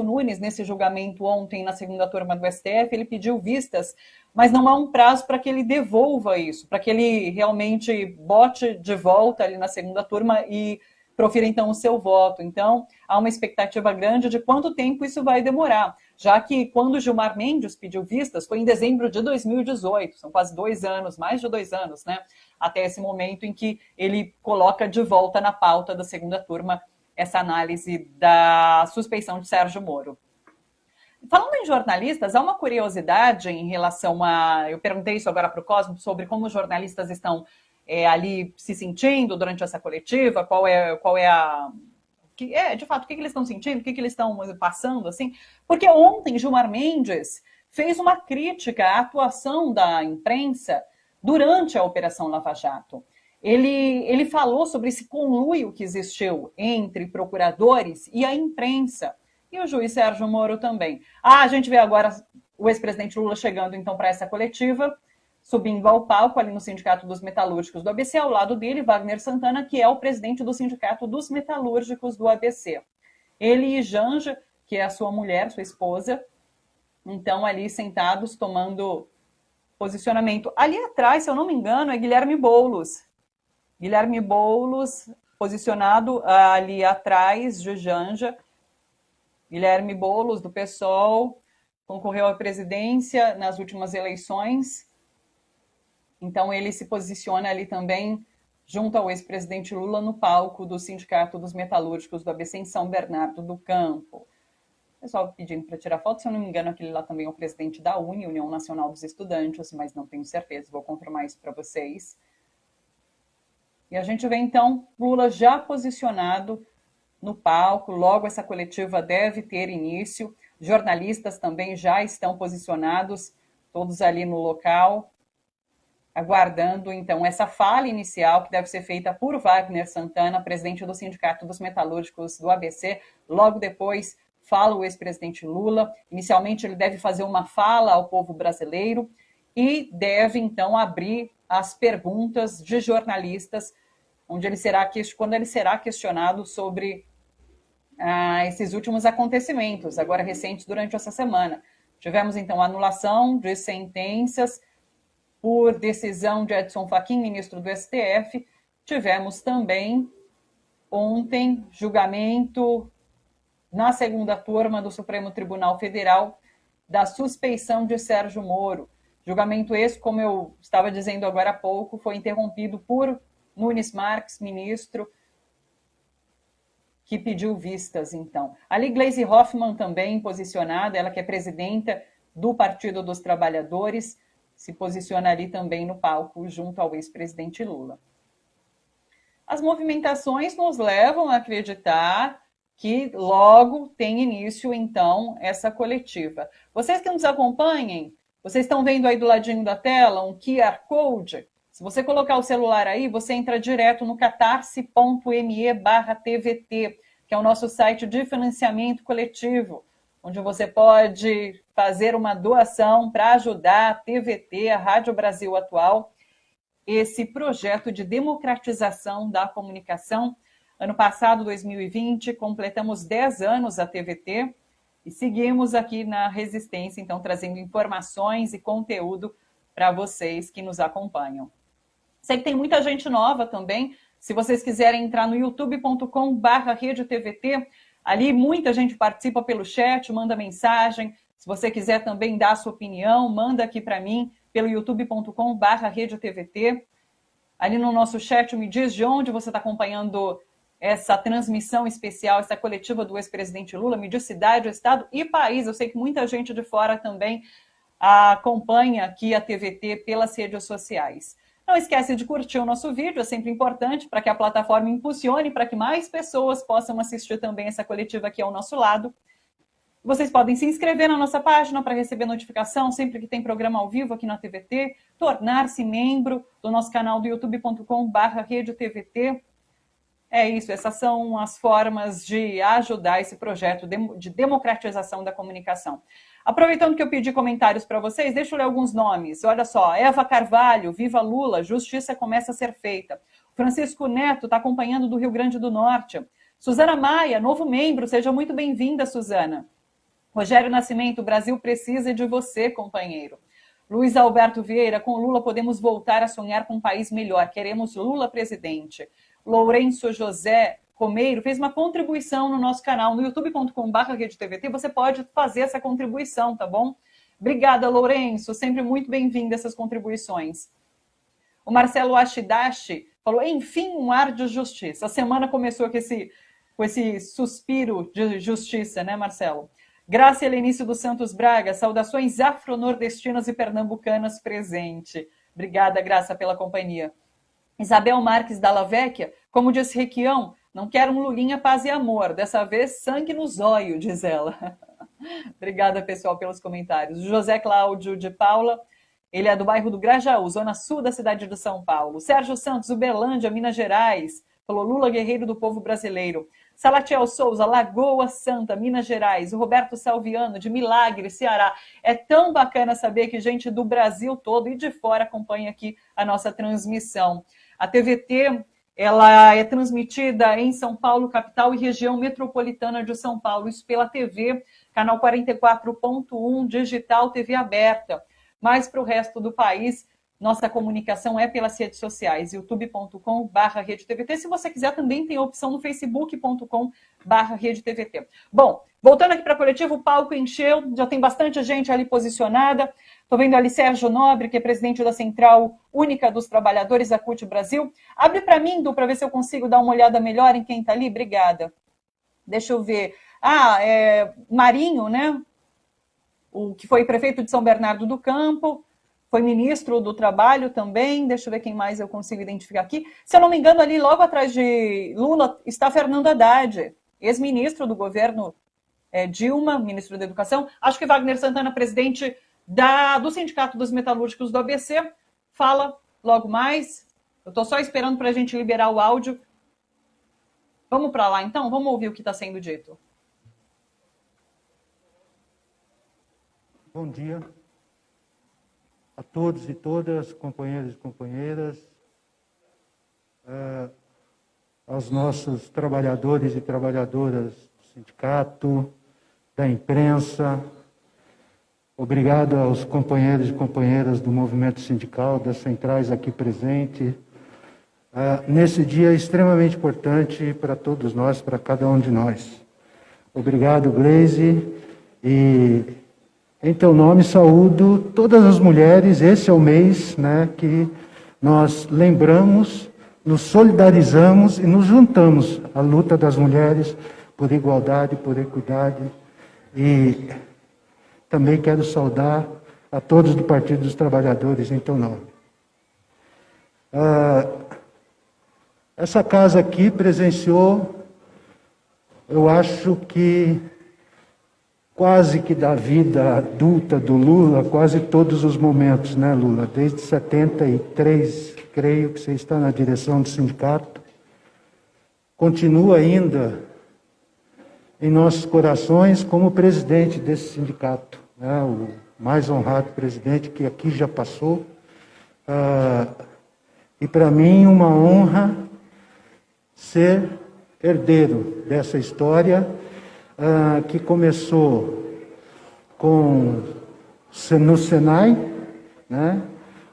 Nunes, nesse julgamento ontem na segunda turma do STF, ele pediu vistas, mas não há um prazo para que ele devolva isso, para que ele realmente bote de volta ali na segunda turma e profira então o seu voto. Então, há uma expectativa grande de quanto tempo isso vai demorar, já que quando Gilmar Mendes pediu vistas foi em dezembro de 2018, são quase 2 anos, mais de 2 anos, né? Até esse momento em que ele coloca de volta na pauta da segunda turma essa análise da suspeição de Sérgio Moro. Falando em jornalistas, há uma curiosidade em relação a... Eu perguntei isso agora para o Cosmo, sobre como os jornalistas estão ali se sentindo durante essa coletiva, qual é a... de fato, o que eles estão sentindo, o que eles estão passando, assim. Porque ontem Gilmar Mendes fez uma crítica à atuação da imprensa durante a Operação Lava Jato. Ele falou sobre esse conluio que existiu entre procuradores e a imprensa. E o juiz Sérgio Moro também. A gente vê agora o ex-presidente Lula chegando, então, para essa coletiva, subindo ao palco ali no Sindicato dos Metalúrgicos do ABC, ao lado dele, Wagner Santana, que é o presidente do Sindicato dos Metalúrgicos do ABC. Ele e Janja, que é a sua mulher, sua esposa, então, ali sentados, tomando posicionamento. Ali atrás, se eu não me engano, é Guilherme Boulos. Guilherme Boulos, posicionado ali atrás de Janja. Guilherme Boulos, do PSOL, concorreu à presidência nas últimas eleições. Então, ele se posiciona ali também, junto ao ex-presidente Lula, no palco do Sindicato dos Metalúrgicos do ABC, em São Bernardo do Campo. O pessoal pedindo para tirar foto, se eu não me engano, aquele lá também é o presidente da UNE, União Nacional dos Estudantes, mas não tenho certeza, vou confirmar isso para vocês. E a gente vê, então, Lula já posicionado no palco, logo essa coletiva deve ter início. Jornalistas também já estão posicionados, todos ali no local, aguardando, então, essa fala inicial que deve ser feita por Wagner Santana, presidente do Sindicato dos Metalúrgicos do ABC. Logo depois, fala o ex-presidente Lula. Inicialmente, ele deve fazer uma fala ao povo brasileiro e deve, então, abrir as perguntas de jornalistas, onde quando ele será questionado sobre esses últimos acontecimentos, agora recentes durante essa semana. Tivemos, então, anulação de sentenças por decisão de Edson Fachin, ministro do STF. Tivemos também, ontem, julgamento na segunda turma do Supremo Tribunal Federal da suspeição de Sérgio Moro. Julgamento esse, como eu estava dizendo agora há pouco, foi interrompido por Nunes Marques, ministro, que pediu vistas, então. Ali, Gleisi Hoffmann também posicionada, ela que é presidenta do Partido dos Trabalhadores, se posiciona ali também no palco, junto ao ex-presidente Lula. As movimentações nos levam a acreditar que logo tem início, então, essa coletiva. Vocês que nos acompanhem, vocês estão vendo aí do ladinho da tela um QR Code? Se você colocar o celular aí, você entra direto no catarse.me/TVT, que é o nosso site de financiamento coletivo, onde você pode fazer uma doação para ajudar a TVT, a Rádio Brasil Atual, esse projeto de democratização da comunicação. Ano passado, 2020, completamos 10 anos a TVT e seguimos aqui na resistência, então, trazendo informações e conteúdo para vocês que nos acompanham. Sei que tem muita gente nova também. Se vocês quiserem entrar no youtube.com/RedeTVT, ali muita gente participa pelo chat, manda mensagem. Se você quiser também dar a sua opinião, manda aqui para mim pelo youtube.com/RedeTVT. Ali no nosso chat, me diz de onde você está acompanhando essa transmissão especial, essa coletiva do ex-presidente Lula. Me diz cidade, estado e país. Eu sei que muita gente de fora também acompanha aqui a TVT pelas redes sociais. Não esquece de curtir o nosso vídeo, é sempre importante para que a plataforma impulsione, para que mais pessoas possam assistir também essa coletiva aqui ao nosso lado. Vocês podem se inscrever na nossa página para receber notificação sempre que tem programa ao vivo aqui na TVT, tornar-se membro do nosso canal do youtube.com/RedeTVT. É isso, essas são as formas de ajudar esse projeto de democratização da comunicação. Aproveitando que eu pedi comentários para vocês, deixa eu ler alguns nomes. Olha só, Eva Carvalho, viva Lula, justiça começa a ser feita. Francisco Neto está acompanhando do Rio Grande do Norte. Suzana Maia, novo membro, seja muito bem-vinda, Suzana. Rogério Nascimento, o Brasil precisa de você, companheiro. Luiz Alberto Vieira, com Lula podemos voltar a sonhar com um país melhor. Queremos Lula presidente. Lourenço José Romeiro fez uma contribuição no nosso canal, no youtube.com/RedeTVT. Você pode fazer essa contribuição, tá bom? Obrigada, Lourenço. Sempre muito bem-vindo essas contribuições. O Marcelo Ashidashi falou, enfim, um ar de justiça. A semana começou com esse suspiro de justiça, né, Marcelo? Graça Helenício dos Santos Braga, saudações afro-nordestinas e pernambucanas presente. Obrigada, Graça, pela companhia. Isabel Marques Dalla Vecchia, como disse Requião, não quero um Lulinha, paz e amor. Dessa vez, sangue no zóio, diz ela. Obrigada, pessoal, pelos comentários. José Cláudio de Paula, ele é do bairro do Grajaú, zona sul da cidade de São Paulo. Sérgio Santos, Uberlândia, Minas Gerais, falou Lula, guerreiro do povo brasileiro. Salatiel Souza, Lagoa Santa, Minas Gerais. O Roberto Salviano, de Milagre, Ceará. É tão bacana saber que gente do Brasil todo e de fora acompanha aqui a nossa transmissão. A TVT, ela é transmitida em São Paulo, capital e região metropolitana de São Paulo. Isso pela TV, canal 44.1, digital, TV aberta. Mas para o resto do país, nossa comunicação é pelas redes sociais, youtube.com/RedeTVT. Se você quiser, também tem a opção no facebook.com/RedeTVT. Bom, voltando aqui para a coletiva, o palco encheu, já tem bastante gente ali posicionada. Estou vendo ali Sérgio Nobre, que é presidente da Central Única dos Trabalhadores da CUT Brasil. Abre para mim, Du, para ver se eu consigo dar uma olhada melhor em quem está ali. Obrigada. Deixa eu ver. Marinho, né? O que foi prefeito de São Bernardo do Campo. Foi ministro do Trabalho também. Deixa eu ver quem mais eu consigo identificar aqui. Se eu não me engano, ali logo atrás de Lula está Fernando Haddad, ex-ministro do governo Dilma, ministro da Educação. Acho que Wagner Santana, presidente do Sindicato dos Metalúrgicos do ABC, fala logo mais. Eu estou só esperando para a gente liberar o áudio. Vamos para lá, então? Vamos ouvir o que está sendo dito. Bom dia a todos e todas, companheiros e companheiras, aos nossos trabalhadores e trabalhadoras do sindicato, da imprensa. Obrigado aos companheiros e companheiras do movimento sindical, das centrais aqui presentes, nesse dia extremamente importante para todos nós, para cada um de nós. Obrigado, Gleise, e em teu nome saúdo todas as mulheres. Esse é o mês, né, que nós lembramos, nos solidarizamos e nos juntamos à luta das mulheres por igualdade, por equidade. E também quero saudar a todos do Partido dos Trabalhadores em teu nome. Essa casa aqui presenciou, eu acho que quase que da vida adulta do Lula, quase todos os momentos, né, Lula? Desde 73, creio que você está na direção do sindicato. Continua ainda em nossos corações como presidente desse sindicato, né, o mais honrado presidente que aqui já passou. E para mim uma honra ser herdeiro dessa história, que começou no Senai, né?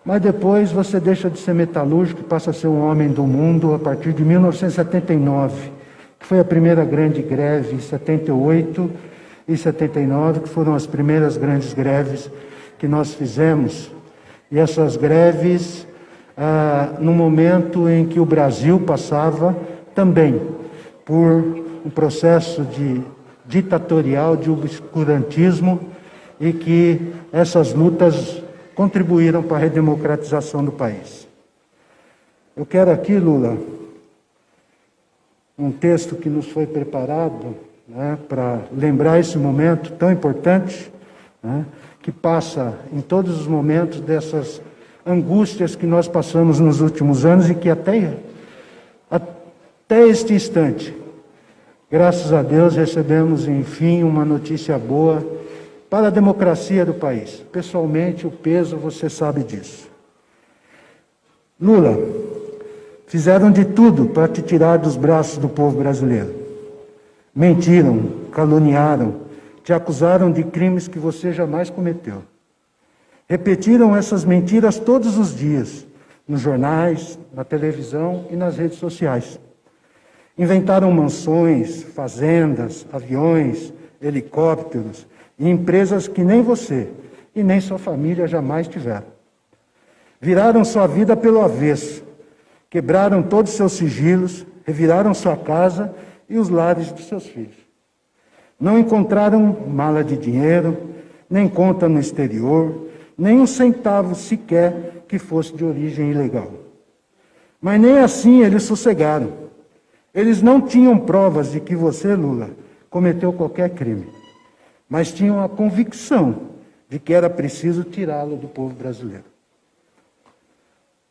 Mas depois você deixa de ser metalúrgico e passa a ser um homem do mundo a partir de 1979, que foi a primeira grande greve, 78 e 79, que foram as primeiras grandes greves que nós fizemos. E essas greves, no momento em que o Brasil passava também por um processo ditatorial, de obscurantismo, e que essas lutas contribuíram para a redemocratização do país. Eu quero aqui, Lula, um texto que nos foi preparado, né, para lembrar esse momento tão importante, né, que passa em todos os momentos dessas angústias que nós passamos nos últimos anos e que até este instante, graças a Deus, recebemos, enfim, uma notícia boa para a democracia do país. Pessoalmente, o peso, você sabe disso. Lula, fizeram de tudo para te tirar dos braços do povo brasileiro. Mentiram, caluniaram, te acusaram de crimes que você jamais cometeu. Repetiram essas mentiras todos os dias, nos jornais, na televisão e nas redes sociais. Inventaram mansões, fazendas, aviões, helicópteros e empresas que nem você e nem sua família jamais tiveram. Viraram sua vida pelo avesso, quebraram todos os seus sigilos, reviraram sua casa e os lares dos seus filhos. Não encontraram mala de dinheiro, nem conta no exterior, nem um centavo sequer que fosse de origem ilegal. Mas nem assim eles sossegaram. Eles não tinham provas de que você, Lula, cometeu qualquer crime, mas tinham a convicção de que era preciso tirá-lo do povo brasileiro.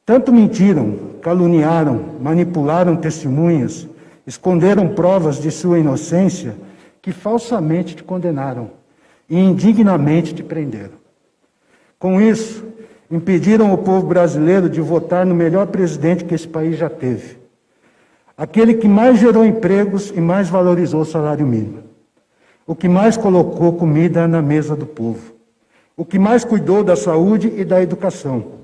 Tanto mentiram, caluniaram, manipularam testemunhas, esconderam provas de sua inocência, que falsamente te condenaram e indignamente te prenderam. Com isso, impediram o povo brasileiro de votar no melhor presidente que esse país já teve. Aquele que mais gerou empregos e mais valorizou o salário mínimo. O que mais colocou comida na mesa do povo. O que mais cuidou da saúde e da educação.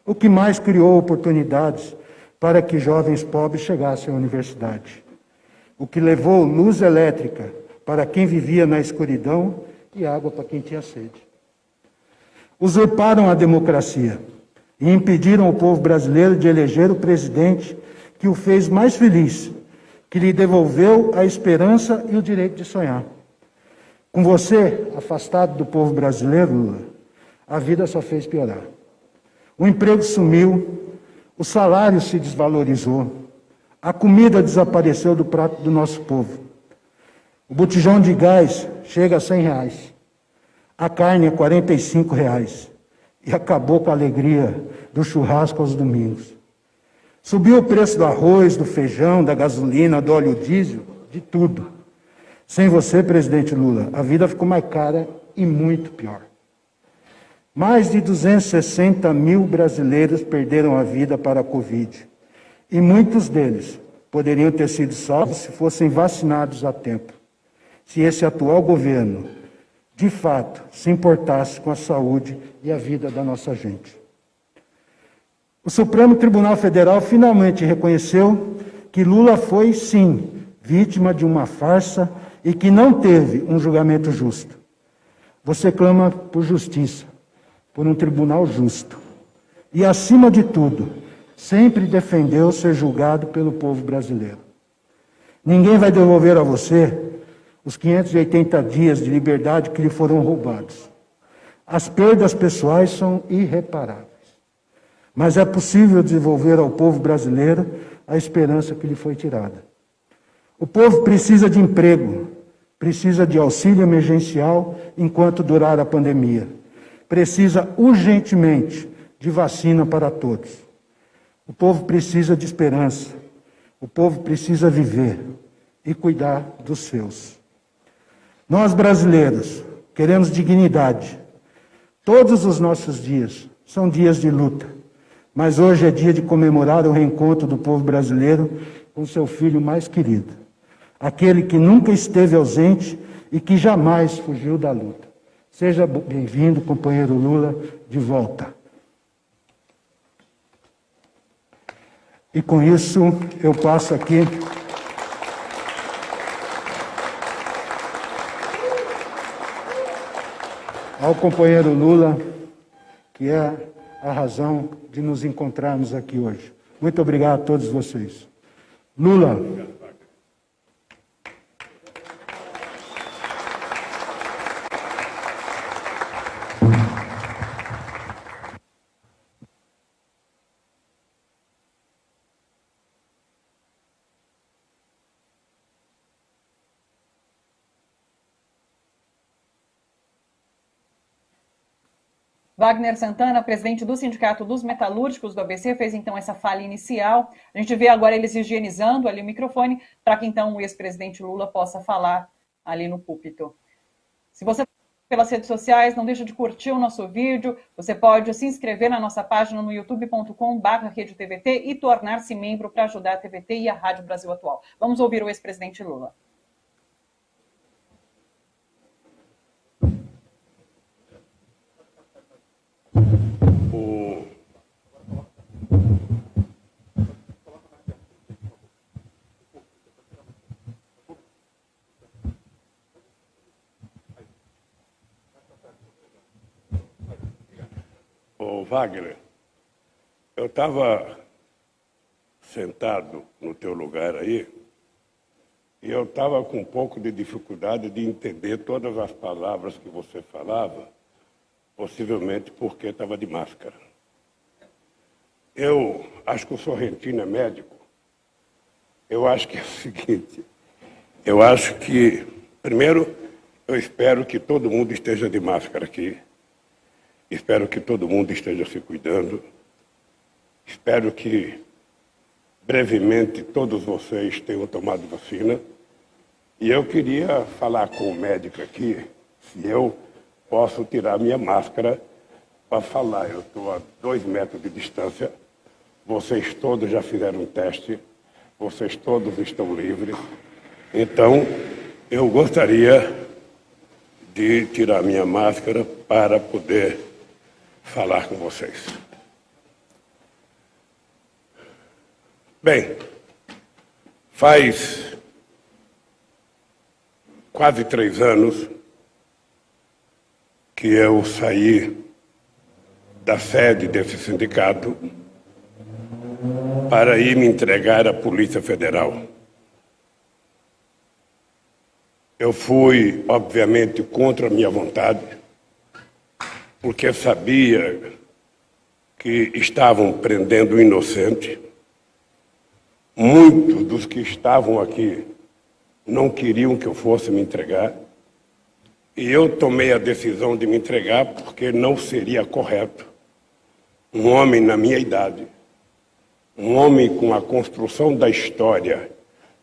O que mais criou oportunidades para que jovens pobres chegassem à universidade. O que levou luz elétrica para quem vivia na escuridão e água para quem tinha sede. Usurparam a democracia e impediram o povo brasileiro de eleger o presidente que o fez mais feliz, que lhe devolveu a esperança e o direito de sonhar. Com você, afastado do povo brasileiro, Lula, a vida só fez piorar. O emprego sumiu, o salário se desvalorizou, a comida desapareceu do prato do nosso povo. O botijão de gás chega a R$100, a carne a R$45 e acabou com a alegria do churrasco aos domingos. Subiu o preço do arroz, do feijão, da gasolina, do óleo diesel, de tudo. Sem você, presidente Lula, a vida ficou mais cara e muito pior. Mais de 260 mil brasileiros perderam a vida para a Covid. E muitos deles poderiam ter sido salvos se fossem vacinados a tempo. Se esse atual governo, de fato, se importasse com a saúde e a vida da nossa gente. O Supremo Tribunal Federal finalmente reconheceu que Lula foi, sim, vítima de uma farsa e que não teve um julgamento justo. Você clama por justiça, por um tribunal justo. E, acima de tudo, sempre defendeu ser julgado pelo povo brasileiro. Ninguém vai devolver a você os 580 dias de liberdade que lhe foram roubados. As perdas pessoais são irreparáveis. Mas é possível devolver ao povo brasileiro a esperança que lhe foi tirada. O povo precisa de emprego, precisa de auxílio emergencial enquanto durar a pandemia. Precisa urgentemente de vacina para todos. O povo precisa de esperança. O povo precisa viver e cuidar dos seus. Nós, brasileiros, queremos dignidade. Todos os nossos dias são dias de luta. Mas hoje é dia de comemorar o reencontro do povo brasileiro com seu filho mais querido. Aquele que nunca esteve ausente e que jamais fugiu da luta. Seja bem-vindo, companheiro Lula, de volta. E com isso, eu passo aqui ao companheiro Lula, que é a razão de nos encontrarmos aqui hoje. Muito obrigado a todos vocês. Lula. Wagner Santana, presidente do Sindicato dos Metalúrgicos do ABC, fez então essa fala inicial. A gente vê agora eles higienizando ali o microfone para que então o ex-presidente Lula possa falar ali no púlpito. Se você pelas redes sociais, não deixa de curtir o nosso vídeo. Você pode se inscrever na nossa página no youtube.com/RedeTVT e tornar-se membro para ajudar a TVT e a Rádio Brasil Atual. Vamos ouvir o ex-presidente Lula. Ô, Wagner, eu estava sentado no teu lugar aí e eu estava com um pouco de dificuldade de entender todas as palavras que você falava, possivelmente porque estava de máscara. Eu acho que o Sorrentino é médico. Eu acho que é o seguinte, eu acho que, primeiro, eu espero que todo mundo esteja de máscara aqui. Espero que todo mundo esteja se cuidando. Espero que, brevemente, todos vocês tenham tomado vacina. E eu queria falar com o médico aqui, se eu posso tirar minha máscara para falar. Eu estou a 2 metros de distância. Vocês todos já fizeram um teste. Vocês todos estão livres. Então, eu gostaria de tirar minha máscara para poder falar com vocês. Bem, faz quase 3 anos que eu saí da sede desse sindicato para ir me entregar à Polícia Federal. Eu fui, obviamente, contra a minha vontade, porque sabia que estavam prendendo o inocente. Muitos dos que estavam aqui não queriam que eu fosse me entregar. E eu tomei a decisão de me entregar porque não seria correto um homem na minha idade, um homem com a construção da história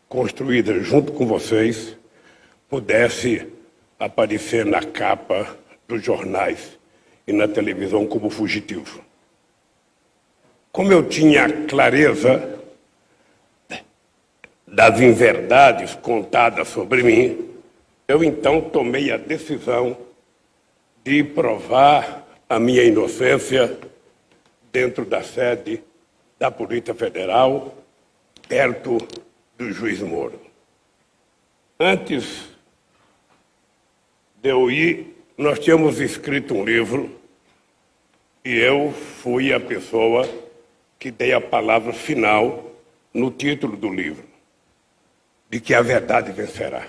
construída junto com vocês, pudesse aparecer na capa dos jornais e na televisão como fugitivo. Como eu tinha clareza das inverdades contadas sobre mim, eu então tomei a decisão de provar a minha inocência dentro da sede da Polícia Federal, perto do juiz Moro. Antes de eu ir, nós tínhamos escrito um livro e eu fui a pessoa que dei a palavra final no título do livro, de que a verdade vencerá.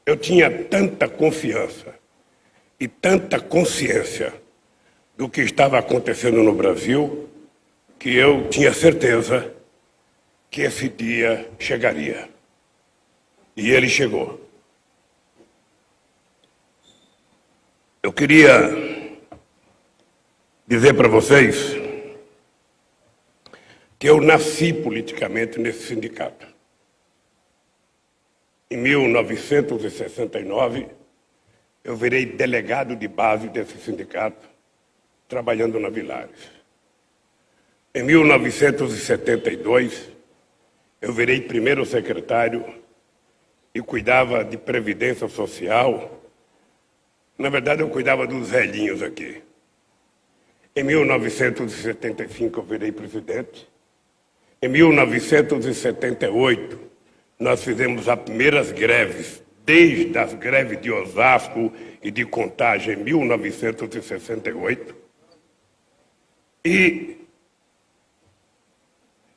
Eu tinha tanta confiança e tanta consciência do que estava acontecendo no Brasil que eu tinha certeza que esse dia chegaria. E ele chegou. Eu queria dizer para vocês que eu nasci politicamente nesse sindicato. Em 1969, eu virei delegado de base desse sindicato, trabalhando na Vilares. Em 1972, eu virei primeiro secretário e cuidava de previdência social. Na verdade, eu cuidava dos velhinhos aqui. Em 1975, eu virei presidente. Em 1978, nós fizemos as primeiras greves, desde as greves de Osasco e de Contagem, em 1968. E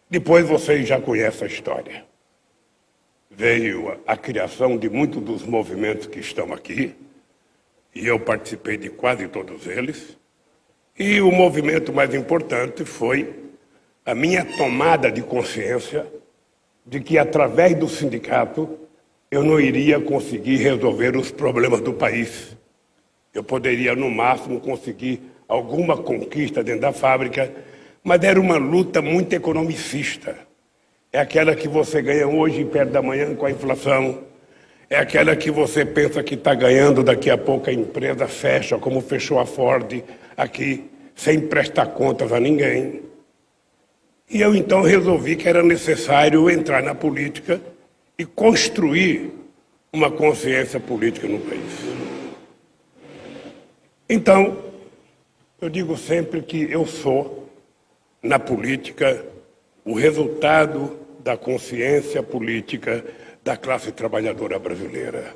depois vocês já conhecem a história. Veio a criação de muitos dos movimentos que estão aqui, e eu participei de quase todos eles. E o movimento mais importante foi a minha tomada de consciência de que, através do sindicato, eu não iria conseguir resolver os problemas do país. Eu poderia, no máximo, conseguir alguma conquista dentro da fábrica, mas era uma luta muito economicista. É aquela que você ganha hoje e perde amanhã com a inflação. É aquela que você pensa que está ganhando, daqui a pouco a empresa fecha, como fechou a Ford aqui, sem prestar contas a ninguém. E eu então resolvi que era necessário entrar na política e construir uma consciência política no país. Então, eu digo sempre que eu sou, na política, o resultado da consciência política da classe trabalhadora brasileira.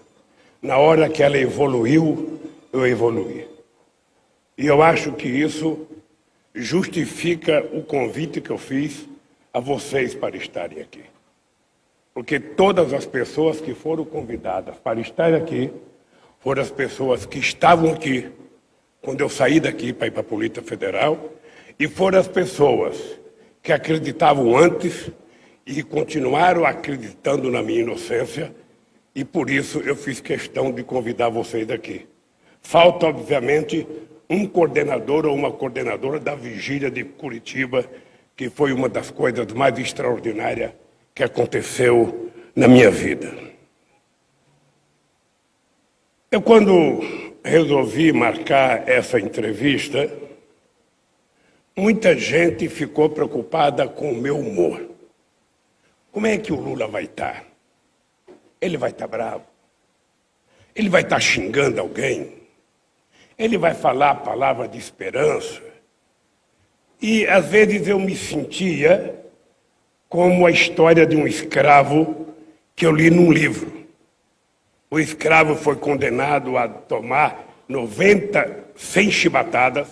Na hora que ela evoluiu, eu evoluí. E eu acho que isso justifica o convite que eu fiz a vocês para estarem aqui. Porque todas as pessoas que foram convidadas para estar aqui foram as pessoas que estavam aqui quando eu saí daqui para ir para a Polícia Federal e foram as pessoas que acreditavam antes e continuaram acreditando na minha inocência, e por isso eu fiz questão de convidar vocês aqui. Falta, obviamente, um coordenador ou uma coordenadora da Vigília de Curitiba, que foi uma das coisas mais extraordinárias que aconteceu na minha vida. Eu, quando resolvi marcar essa entrevista, muita gente ficou preocupada com o meu humor. Como é que o Lula vai estar? Ele vai estar bravo? Ele vai estar xingando alguém? Ele vai falar a palavra de esperança? E, às vezes, eu me sentia como a história de um escravo que eu li num livro. O escravo foi condenado a tomar 100 chibatadas.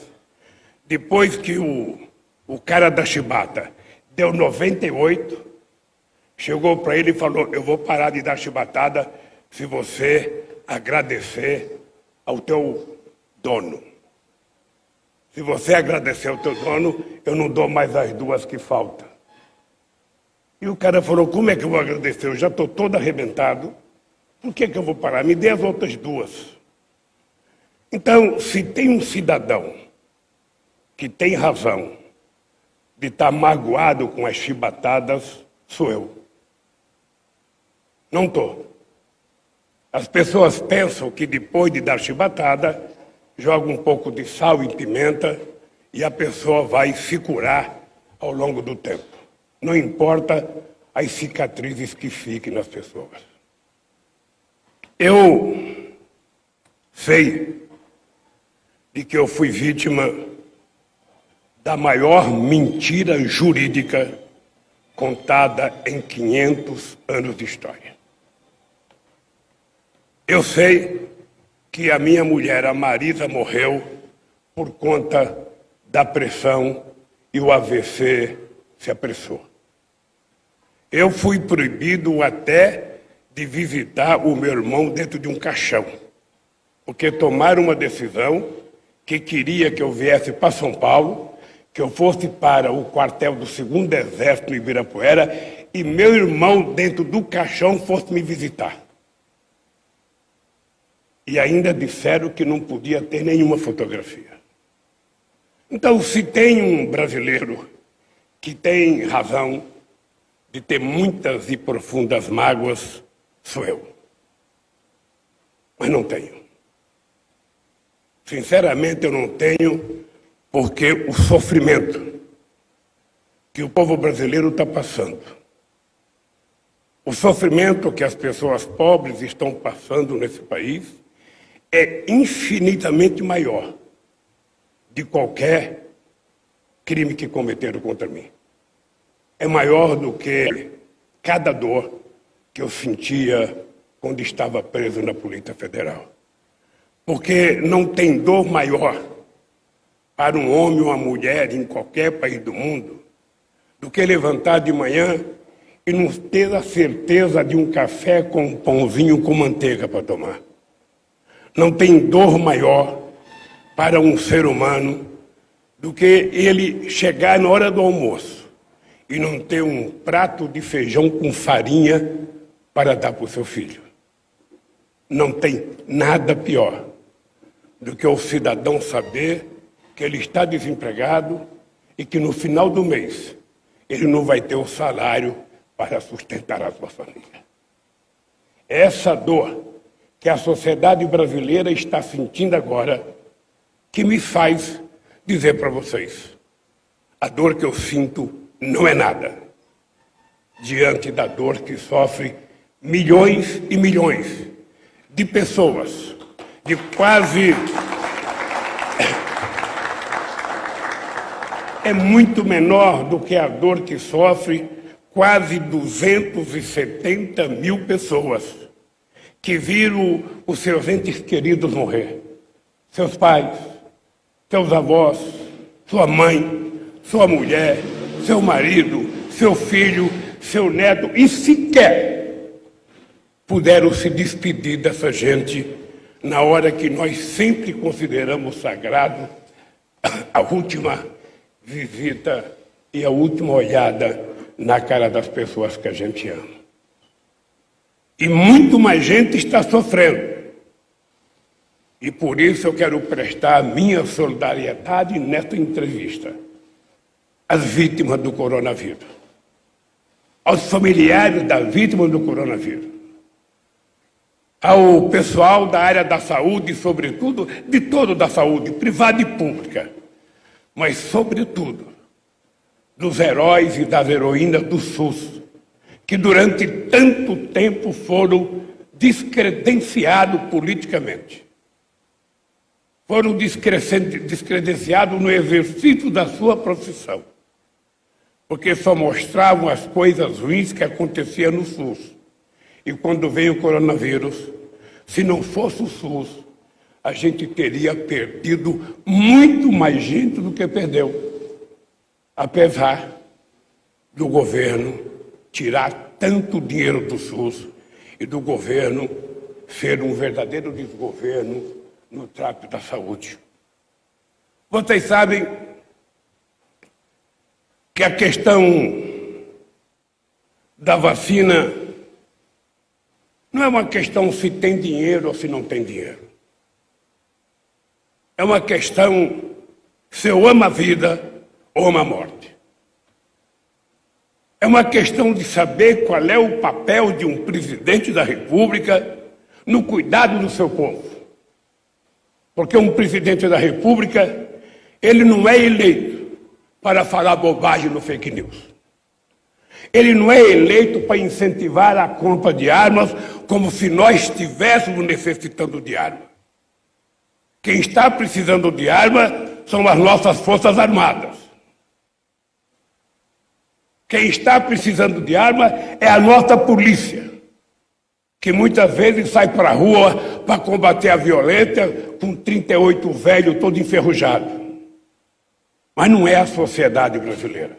Depois que o cara da chibata deu 98, chegou para ele e falou: eu vou parar de dar chibatada se você agradecer ao teu dono. Se você agradecer ao teu dono, eu não dou mais as 2 que faltam. E o cara falou: como é que eu vou agradecer? Eu já estou todo arrebentado. Por que eu vou parar? Me dê as outras 2. Então, se tem um cidadão que tem razão de estar magoado com as chibatadas, sou eu. Não estou. As pessoas pensam que depois de dar chibatada, joga um pouco de sal e pimenta e a pessoa vai se curar ao longo do tempo. Não importa as cicatrizes que fiquem nas pessoas. Eu sei de que eu fui vítima da maior mentira jurídica contada em 500 anos de história. Eu sei que a minha mulher, a Marisa, morreu por conta da pressão e o AVC se apressou. Eu fui proibido até de visitar o meu irmão dentro de um caixão, porque tomaram uma decisão que queria que eu viesse para São Paulo, que eu fosse para o quartel do 2º Exército em Ibirapuera e meu irmão dentro do caixão fosse me visitar. E ainda disseram que não podia ter nenhuma fotografia. Então, se tem um brasileiro que tem razão de ter muitas e profundas mágoas, sou eu. Mas não tenho. Sinceramente, eu não tenho, porque o sofrimento que o povo brasileiro está passando, o sofrimento que as pessoas pobres estão passando nesse país, é infinitamente maior de qualquer crime que cometeram contra mim. É maior do que cada dor que eu sentia quando estava preso na Polícia Federal. Porque não tem dor maior para um homem ou uma mulher em qualquer país do mundo do que levantar de manhã e não ter a certeza de um café com um pãozinho com manteiga para tomar. Não tem dor maior para um ser humano do que ele chegar na hora do almoço e não ter um prato de feijão com farinha para dar para o seu filho. Não tem nada pior do que o cidadão saber que ele está desempregado e que no final do mês ele não vai ter o salário para sustentar a sua família. É essa dor que a sociedade brasileira está sentindo agora que me faz dizer para vocês: a dor que eu sinto não é nada diante da dor que sofre milhões e milhões de pessoas, de quase... É muito menor do que a dor que sofre quase 270 mil pessoas que viram os seus entes queridos morrer. Seus pais, seus avós, sua mãe, sua mulher, seu marido, seu filho, seu neto, e sequer puderam se despedir dessa gente na hora que nós sempre consideramos sagrado a última visita e a última olhada na cara das pessoas que a gente ama. E muito mais gente está sofrendo. E por isso eu quero prestar a minha solidariedade nesta entrevista às vítimas do coronavírus, aos familiares das vítimas do coronavírus, ao pessoal da área da saúde, sobretudo, de todo da saúde, privada e pública, mas, sobretudo, dos heróis e das heroínas do SUS, que durante tanto tempo foram descredenciados politicamente. Foram descredenciados no exercício da sua profissão, porque só mostravam as coisas ruins que aconteciam no SUS. E quando veio o coronavírus, se não fosse o SUS, a gente teria perdido muito mais gente do que perdeu, apesar do governo tirar tanto dinheiro do SUS e do governo ser um verdadeiro desgoverno no trato da saúde. Vocês sabem que a questão da vacina não é uma questão se tem dinheiro ou se não tem dinheiro. É uma questão se eu amo a vida ou amo a morte. É uma questão de saber qual é o papel de um presidente da República no cuidado do seu povo. Porque um presidente da República, ele não é eleito para falar bobagem no fake news. Ele não é eleito para incentivar a compra de armas como se nós estivéssemos necessitando de arma. Quem está precisando de arma são as nossas Forças Armadas. Quem está precisando de arma é a nossa polícia, que muitas vezes sai para a rua para combater a violência com 38 velho todo enferrujado. Mas não é a sociedade brasileira.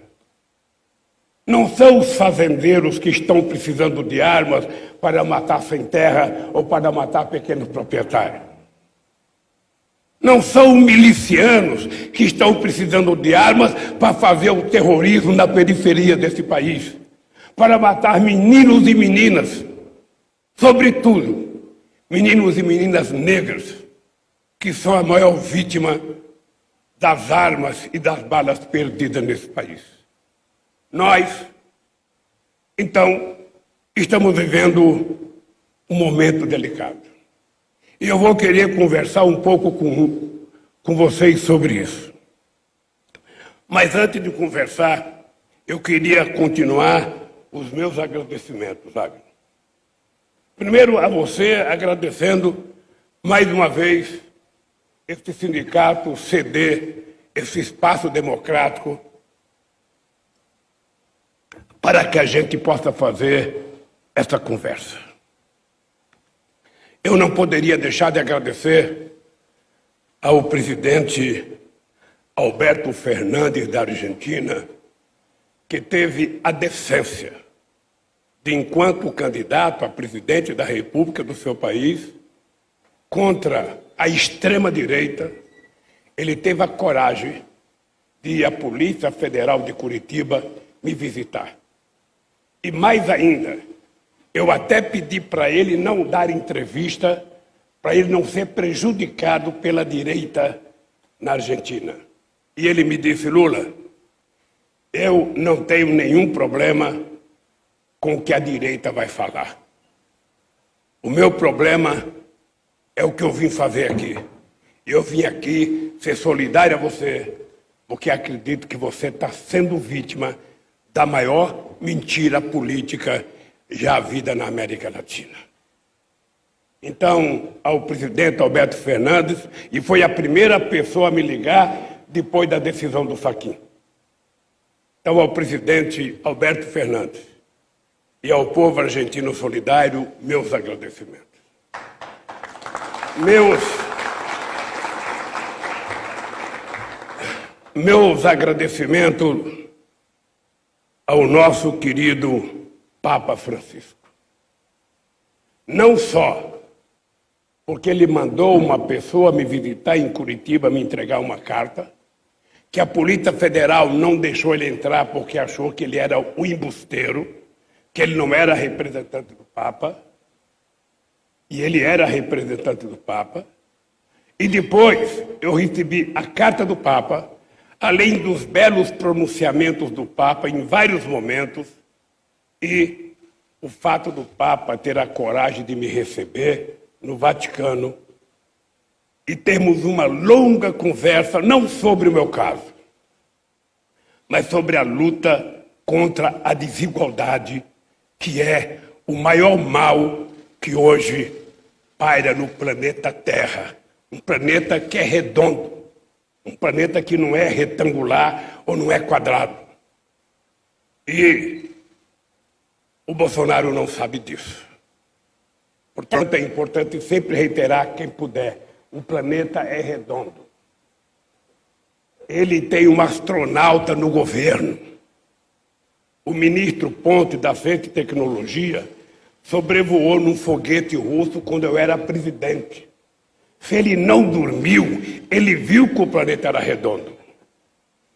Não são os fazendeiros que estão precisando de armas para matar sem terra ou para matar pequenos proprietários. Não são milicianos que estão precisando de armas para fazer o terrorismo na periferia desse país, para matar meninos e meninas, sobretudo meninos e meninas negros, que são a maior vítima das armas e das balas perdidas nesse país. Nós, então, estamos vivendo um momento delicado. E eu vou querer conversar um pouco com vocês sobre isso. Mas antes de conversar, eu queria continuar os meus agradecimentos, sabe? Primeiro a você, agradecendo mais uma vez este sindicato ceder esse espaço democrático para que a gente possa fazer essa conversa. Eu não poderia deixar de agradecer ao presidente Alberto Fernandes da Argentina, que teve a decência de, enquanto candidato a presidente da República do seu país, contra a extrema-direita, ele teve a coragem de ir à Polícia Federal de Curitiba me visitar. E mais ainda, eu até pedi para ele não dar entrevista, para ele não ser prejudicado pela direita na Argentina. E ele me disse: Lula, eu não tenho nenhum problema com o que a direita vai falar. O meu problema é o que eu vim fazer aqui. Eu vim aqui ser solidário a você, porque acredito que você está sendo vítima da maior mentira política já havida na América Latina. Então, ao presidente Alberto Fernandes, e foi a primeira pessoa a me ligar depois da decisão do Fachin. Então, ao presidente Alberto Fernandes e ao povo argentino solidário, meus agradecimentos. meus agradecimentos ao nosso querido Papa Francisco. Não só porque ele mandou uma pessoa me visitar em Curitiba, me entregar uma carta, que a Polícia Federal não deixou ele entrar porque achou que ele era o embusteiro, que ele não era representante do Papa, e ele era representante do Papa. E depois eu recebi a carta do Papa, além dos belos pronunciamentos do Papa em vários momentos, e o fato do Papa ter a coragem de me receber no Vaticano e termos uma longa conversa, não sobre o meu caso, mas sobre a luta contra a desigualdade, que é o maior mal que hoje paira no planeta Terra. Um planeta que é redondo, um planeta que não é retangular ou não é quadrado. E o Bolsonaro não sabe disso. Portanto, é importante sempre reiterar, quem puder, o planeta é redondo. Ele tem um astronauta no governo. O ministro Ponte, da Ciência e Tecnologia, sobrevoou num foguete russo quando eu era presidente. Se ele não dormiu, ele viu que o planeta era redondo.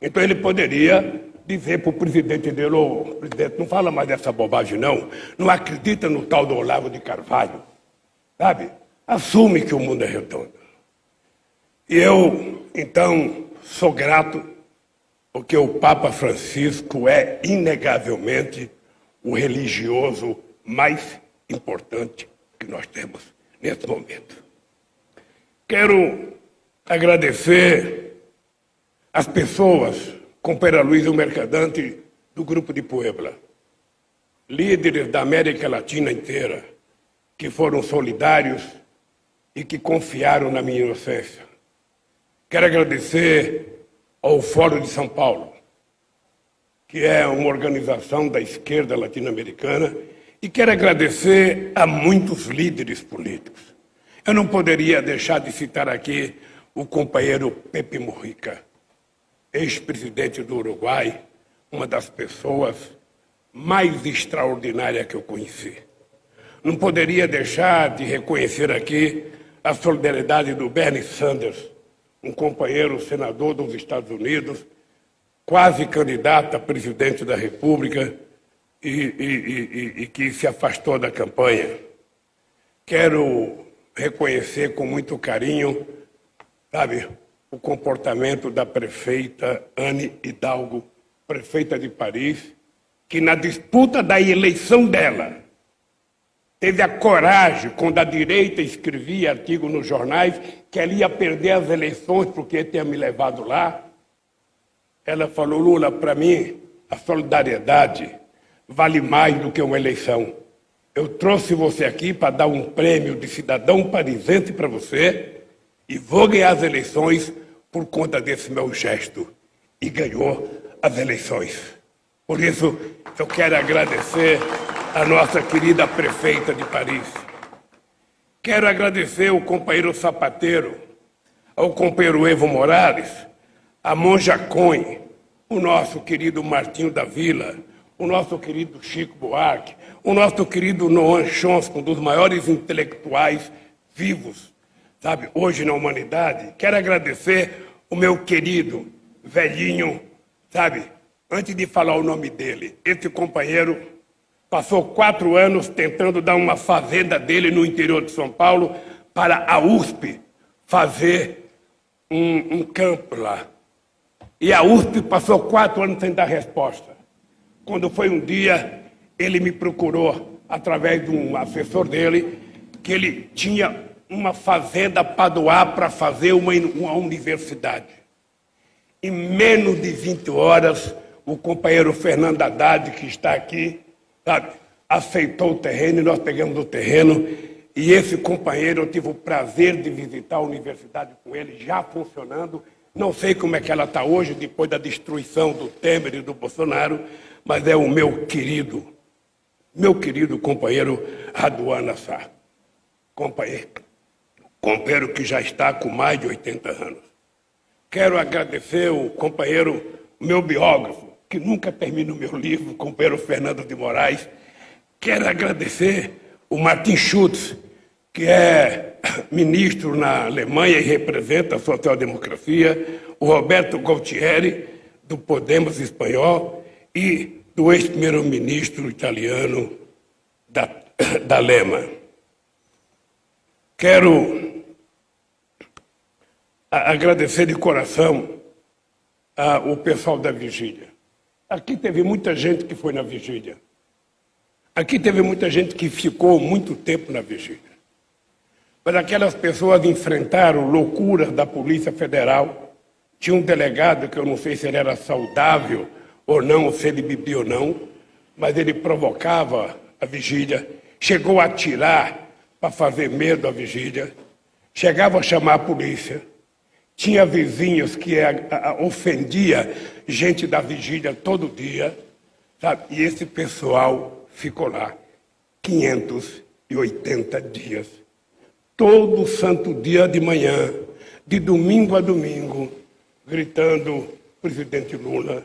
Então ele poderia dizer para o presidente dele: ô, presidente, não fala mais dessa bobagem não, não acredita no tal do Olavo de Carvalho, sabe? Assume que o mundo é redondo. E eu, então, sou grato porque o Papa Francisco é, inegavelmente, o religioso mais importante que nós temos nesse momento. Quero agradecer as pessoas, companheira Luísa Mercadante, do Grupo de Puebla, líderes da América Latina inteira, que foram solidários e que confiaram na minha inocência. Quero agradecer ao Fórum de São Paulo, que é uma organização da esquerda latino-americana, e quero agradecer a muitos líderes políticos. Eu não poderia deixar de citar aqui o companheiro Pepe Mujica, ex-presidente do Uruguai, uma das pessoas mais extraordinárias que eu conheci. Não poderia deixar de reconhecer aqui a solidariedade do Bernie Sanders, um companheiro senador dos Estados Unidos, quase candidato a presidente da República e que se afastou da campanha. Quero reconhecer com muito carinho, sabe, o comportamento da prefeita Anne Hidalgo, prefeita de Paris, que na disputa da eleição dela teve a coragem, quando a direita escrevia artigo nos jornais, que ela ia perder as eleições porque tinha me levado lá. Ela falou: Lula, para mim, a solidariedade vale mais do que uma eleição. Eu trouxe você aqui para dar um prêmio de cidadão parisense para você e vou ganhar as eleições por conta desse meu gesto. E ganhou as eleições. Por isso, eu quero agradecer a nossa querida prefeita de Paris. Quero agradecer ao companheiro Sapateiro, ao companheiro Evo Morales, a Monja Cohen, o nosso querido Martinho da Vila, o nosso querido Chico Buarque, o nosso querido Noam Chomsky, um dos maiores intelectuais vivos, sabe, hoje na humanidade. Quero agradecer o meu querido velhinho, sabe, antes de falar o nome dele, esse companheiro passou 4 anos tentando dar uma fazenda dele no interior de São Paulo para a USP fazer um campo lá. E a USP passou 4 anos sem dar resposta. Quando foi um dia, ele me procurou, através de um assessor dele, que ele tinha uma fazenda para doar para fazer uma universidade. Em menos de 20 horas, o companheiro Fernando Haddad, que está aqui, sabe, aceitou o terreno e nós pegamos o terreno. E esse companheiro, eu tive o prazer de visitar a universidade com ele, já funcionando. Não sei como é que ela está hoje, depois da destruição do Temer e do Bolsonaro, mas é o meu querido companheiro Raduan Nassar. Companheiro que já está com mais de 80 anos. Quero agradecer o companheiro, meu biógrafo, que nunca termina o meu livro, o companheiro Fernando de Moraes. Quero agradecer o Martin Schulz, que é ministro na Alemanha e representa a social-democracia, o Roberto Gualtieri, do Podemos espanhol, e do ex-primeiro-ministro italiano da Lema. Quero agradecer de coração o pessoal da vigília. Aqui teve muita gente que foi na vigília. Aqui teve muita gente que ficou muito tempo na vigília. Mas aquelas pessoas enfrentaram loucuras da Polícia Federal. Tinha um delegado, que eu não sei se ele era saudável ou não, ou se ele bebia ou não, mas ele provocava a vigília, chegou a atirar para fazer medo à vigília, chegava a chamar a polícia. Tinha vizinhos que ofendia gente da vigília todo dia, sabe? E esse pessoal ficou lá 580 dias. Todo santo dia de manhã, de domingo a domingo, gritando presidente Lula,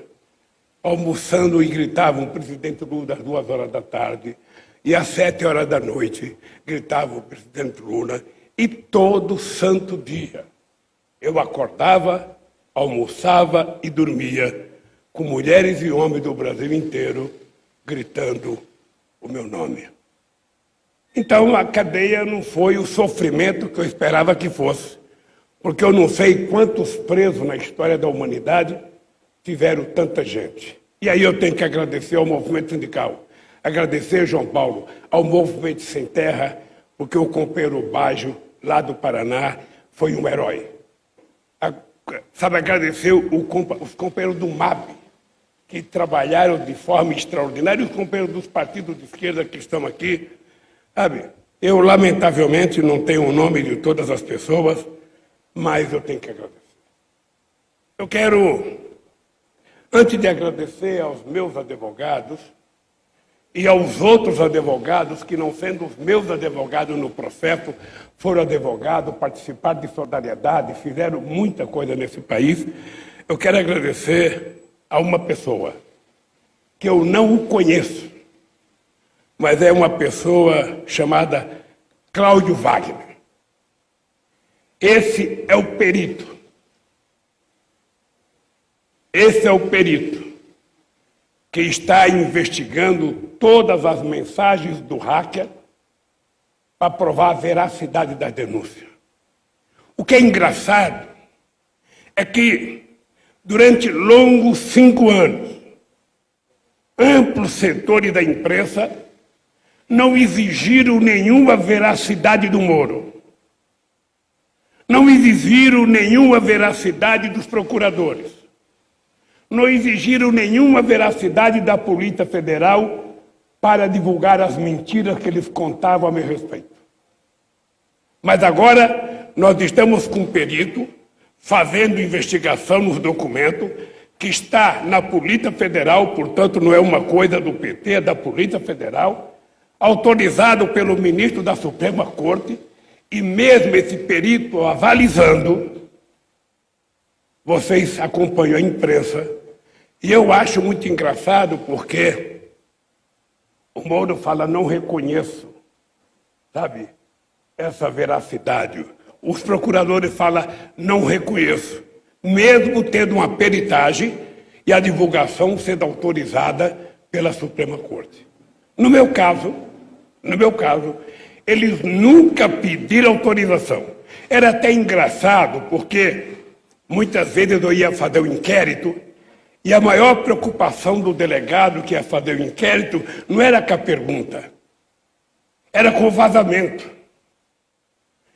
almoçando e gritavam presidente Lula às 2 horas da tarde, e às 7 horas da noite gritavam o presidente Lula, e todo santo dia. Eu acordava, almoçava e dormia com mulheres e homens do Brasil inteiro gritando o meu nome. Então a cadeia não foi o sofrimento que eu esperava que fosse, porque eu não sei quantos presos na história da humanidade tiveram tanta gente. E aí eu tenho que agradecer ao movimento sindical, agradecer, João Paulo, ao movimento Sem Terra, porque o companheiro Baggio, lá do Paraná, foi um herói. Sabe, agradecer os companheiros do MAB, que trabalharam de forma extraordinária, e os companheiros dos partidos de esquerda que estão aqui. Sabe, eu, lamentavelmente, não tenho o nome de todas as pessoas, mas eu tenho que agradecer. Eu quero, antes de agradecer aos meus advogados e aos outros advogados que, não sendo os meus advogados no processo, foram advogados, participaram de solidariedade, fizeram muita coisa nesse país, eu quero agradecer a uma pessoa que eu não o conheço, mas é uma pessoa chamada Cláudio Wagner. Esse é o perito. Esse é o perito que está investigando todas as mensagens do hacker para provar a veracidade das denúncias. O que é engraçado é que, durante longos 5 anos, amplos setores da imprensa não exigiram nenhuma veracidade do Moro. Não exigiram nenhuma veracidade dos procuradores. Não exigiram nenhuma veracidade da Polícia Federal para divulgar as mentiras que eles contavam a meu respeito. Mas agora nós estamos com um perito fazendo investigação nos documentos que está na Polícia Federal, portanto não é uma coisa do PT, é da Polícia Federal, autorizado pelo ministro da Suprema Corte, e mesmo esse perito avalizando, vocês acompanham a imprensa, e eu acho muito engraçado porque o Moro fala, não reconheço, sabe, essa veracidade. Os procuradores falam, não reconheço, mesmo tendo uma peritagem e a divulgação sendo autorizada pela Suprema Corte. No meu caso, eles nunca pediram autorização. Era até engraçado, porque muitas vezes eu ia fazer o inquérito e a maior preocupação do delegado que ia fazer o inquérito não era com a pergunta, era com o vazamento.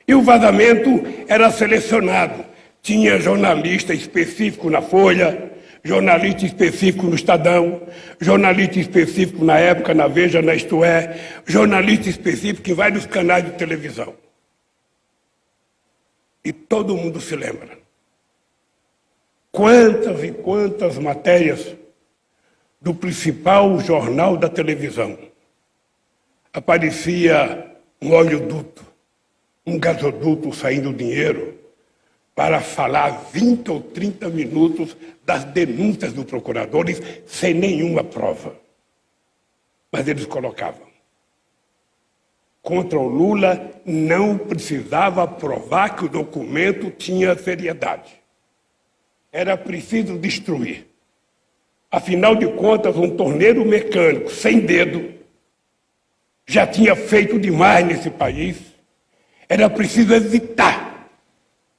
E o vazamento era selecionado. Tinha jornalista específico na Folha, jornalista específico no Estadão, jornalista específico na época na Veja, na Isto É, jornalista específico em vários canais de televisão. E todo mundo se lembra. Quantas e quantas matérias do principal jornal da televisão aparecia um oleoduto, um gasoduto saindo dinheiro, para falar 20 ou 30 minutos das denúncias dos procuradores sem nenhuma prova. Mas eles colocavam. Contra o Lula não precisava provar que o documento tinha seriedade. Era preciso destruir. Afinal de contas, um torneiro mecânico sem dedo já tinha feito demais nesse país. Era preciso evitar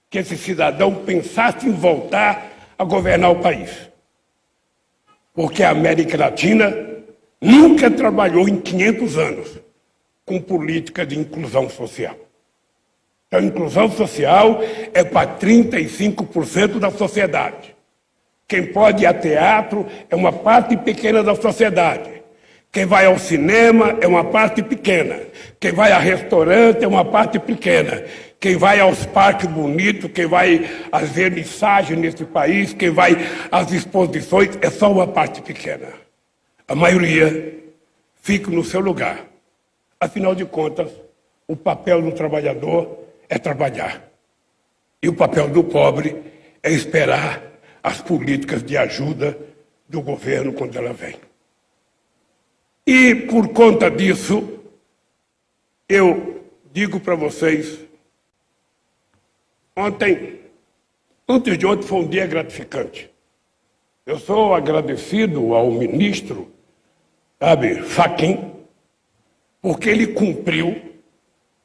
que esse cidadão pensasse em voltar a governar o país. Porque a América Latina nunca trabalhou em 500 anos com política de inclusão social. Então, a inclusão social é para 35% da sociedade. Quem pode ir a teatro é uma parte pequena da sociedade. Quem vai ao cinema é uma parte pequena. Quem vai a restaurante é uma parte pequena. Quem vai aos parques bonitos, quem vai às vernissagens nesse país, quem vai às exposições, é só uma parte pequena. A maioria fica no seu lugar. Afinal de contas, o papel do trabalhador é trabalhar. E o papel do pobre é esperar as políticas de ajuda do governo quando ela vem. E, por conta disso, eu digo para vocês, antes de ontem foi um dia gratificante. Eu sou agradecido ao ministro, Fachin, porque ele cumpriu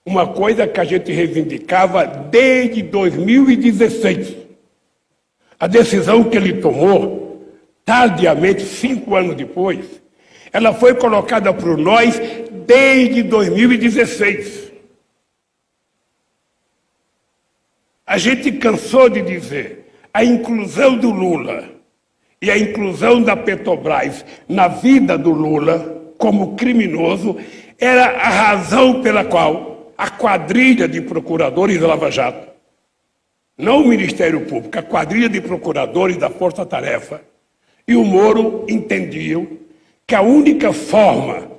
uma coisa que a gente reivindicava desde 2016. A decisão que ele tomou, tardiamente, 5 anos depois, ela foi colocada por nós desde 2016. A gente cansou de dizer a inclusão do Lula e a inclusão da Petrobras na vida do Lula como criminoso era a razão pela qual a quadrilha de procuradores da Lava Jato, não o Ministério Público, a quadrilha de procuradores da Força Tarefa e o Moro entendiam que a única forma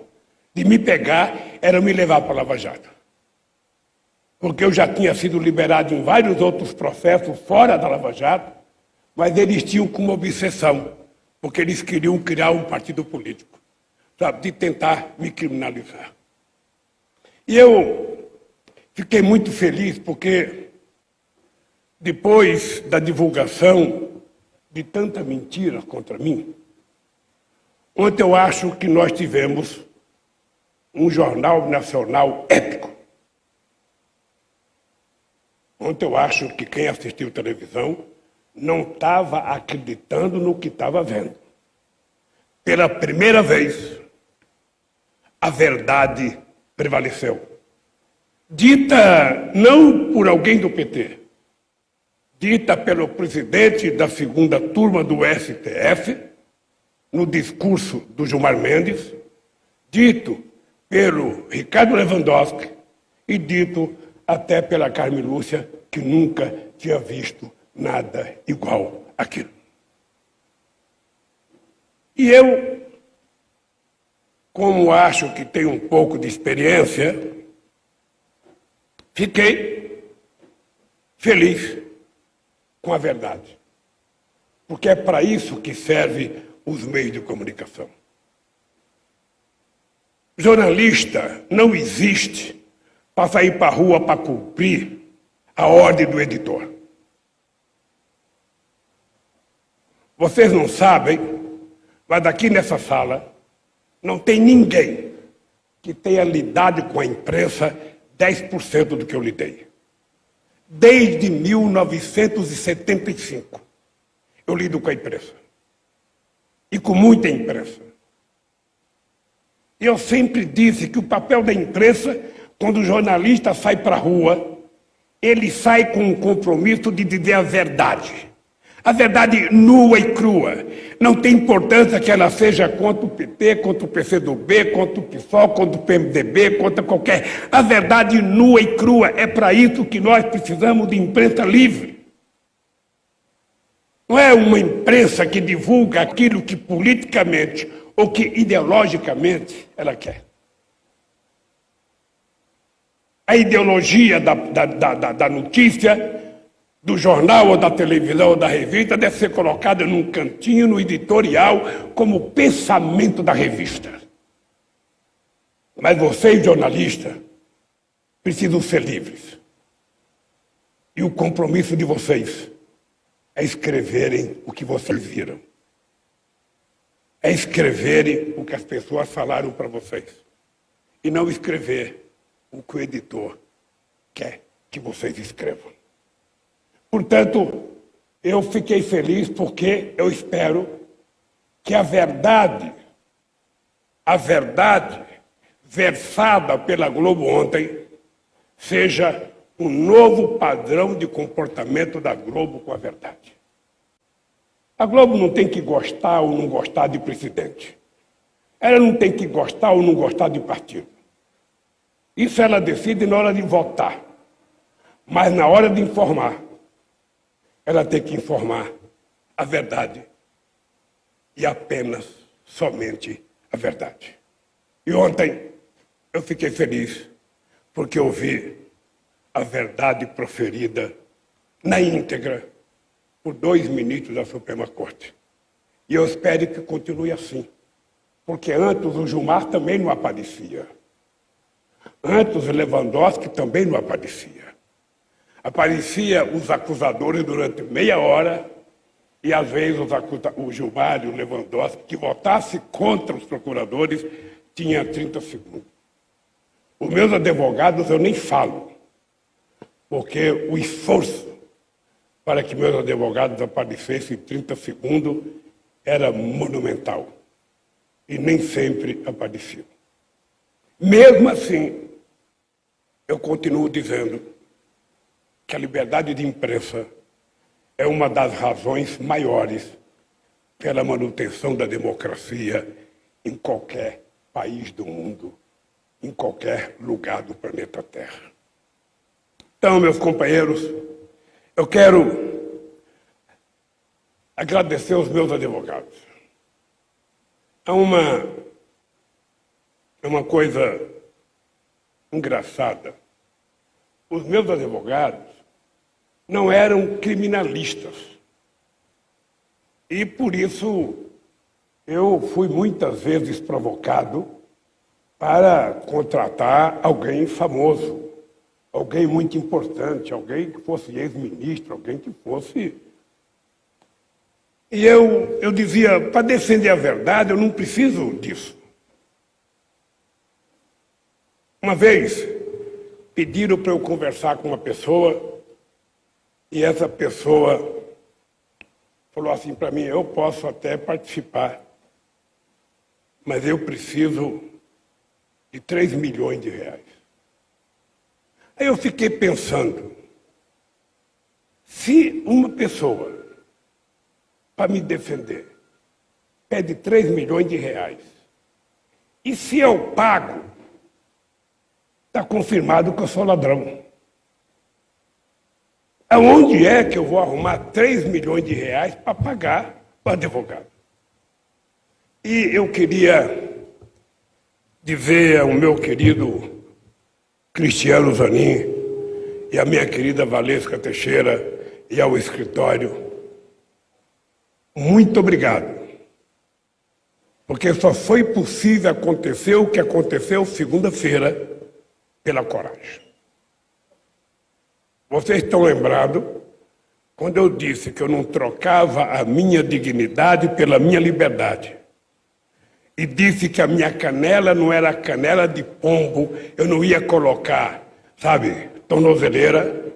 de me pegar era me levar para a Lava Jato. Porque eu já tinha sido liberado em vários outros processos fora da Lava Jato, mas eles tinham como obsessão, porque eles queriam criar um partido político, sabe, de tentar me criminalizar. E eu fiquei muito feliz porque, depois da divulgação de tanta mentira contra mim, ontem eu acho que nós tivemos um jornal nacional épico. Ontem eu acho que quem assistiu televisão não estava acreditando no que estava vendo. Pela primeira vez, a verdade prevaleceu. Dita não por alguém do PT, dita pelo presidente da segunda turma do STF, no discurso do Gilmar Mendes, dito pelo Ricardo Lewandowski e dito até pela Carmen Lúcia, que nunca tinha visto nada igual àquilo. E eu, como acho que tenho um pouco de experiência, fiquei feliz com a verdade. Porque é para isso que servem os meios de comunicação. Jornalista não existe para sair para a rua para cumprir a ordem do editor. Vocês não sabem, mas aqui nessa sala não tem ninguém que tenha lidado com a imprensa 10% do que eu lidei. Desde 1975, eu lido com a imprensa. E com muita imprensa. E eu sempre disse que o papel da imprensa, quando o jornalista sai para a rua, ele sai com um compromisso de dizer a verdade. A verdade nua e crua. Não tem importância que ela seja contra o PT, contra o PCdoB, contra o PSOL, contra o PMDB, contra qualquer... A verdade nua e crua. É para isso que nós precisamos de imprensa livre. Não é uma imprensa que divulga aquilo que politicamente ou que ideologicamente ela quer. A ideologia da notícia do jornal ou da televisão ou da revista deve ser colocada num cantinho, no editorial, como pensamento da revista. Mas vocês, jornalistas, precisam ser livres. E o compromisso de vocês é escreverem o que vocês viram. É escreverem o que as pessoas falaram para vocês. E não escrever o que o editor quer que vocês escrevam. Portanto, eu fiquei feliz porque eu espero que a verdade versada pela Globo ontem, seja um novo padrão de comportamento da Globo com a verdade. A Globo não tem que gostar ou não gostar de presidente. Ela não tem que gostar ou não gostar de partido. Isso ela decide na hora de votar. Mas na hora de informar, ela tem que informar a verdade. E apenas, somente a verdade. E ontem eu fiquei feliz porque ouvi a verdade proferida na íntegra por 2 ministros da Suprema Corte. E eu espero que continue assim. Porque antes o Gilmar também não aparecia. Antes o Lewandowski também não aparecia. Aparecia os acusadores durante meia hora e às vezes o Gilmar e o Lewandowski, que votasse contra os procuradores, tinha 30 segundos. Os meus advogados eu nem falo, porque o esforço para que meus advogados aparecessem em 30 segundos era monumental. E nem sempre apareciam. Mesmo assim, eu continuo dizendo que a liberdade de imprensa é uma das razões maiores pela manutenção da democracia em qualquer país do mundo, em qualquer lugar do planeta Terra. Então, meus companheiros, eu quero agradecer aos meus advogados. É uma coisa engraçada. Os meus advogados não eram criminalistas. E, por isso, eu fui muitas vezes provocado para contratar alguém famoso, alguém muito importante, alguém que fosse ex-ministro, alguém que fosse... E eu dizia, para defender a verdade, eu não preciso disso. Uma vez, pediram para eu conversar com uma pessoa, e essa pessoa falou assim para mim, eu posso até participar, mas eu preciso de 3 milhões de reais. Aí eu fiquei pensando, se uma pessoa, para me defender, pede 3 milhões de reais, e se eu pago, está confirmado que eu sou ladrão. Aonde é que eu vou arrumar 3 milhões de reais para pagar o advogado? E eu queria dizer ao meu querido Cristiano Zanin e à minha querida Valesca Teixeira e ao escritório, muito obrigado. Porque só foi possível acontecer o que aconteceu segunda-feira pela coragem. Vocês estão lembrados quando eu disse que eu não trocava a minha dignidade pela minha liberdade. E disse que a minha canela não era canela de pombo, eu não ia colocar, tornozeleira,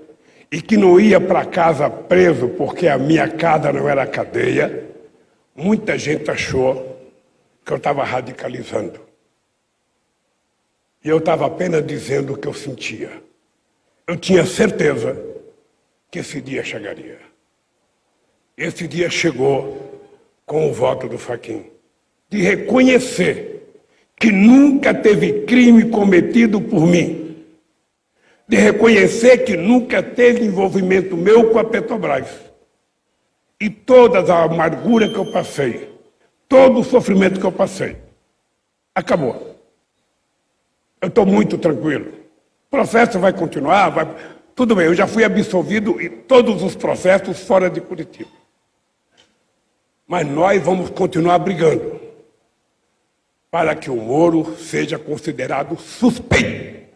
e que não ia para casa preso porque a minha casa não era cadeia. Muita gente achou que eu estava radicalizando. E eu estava apenas dizendo o que eu sentia. Eu tinha certeza que esse dia chegaria. Esse dia chegou com o voto do Fachin, de reconhecer que nunca teve crime cometido por mim, de reconhecer que nunca teve envolvimento meu com a Petrobras. E toda a amargura que eu passei, todo o sofrimento que eu passei, acabou. Eu estou muito tranquilo. O processo vai continuar, Tudo bem, eu já fui absolvido em todos os processos fora de Curitiba. Mas nós vamos continuar brigando para que o Moro seja considerado suspeito,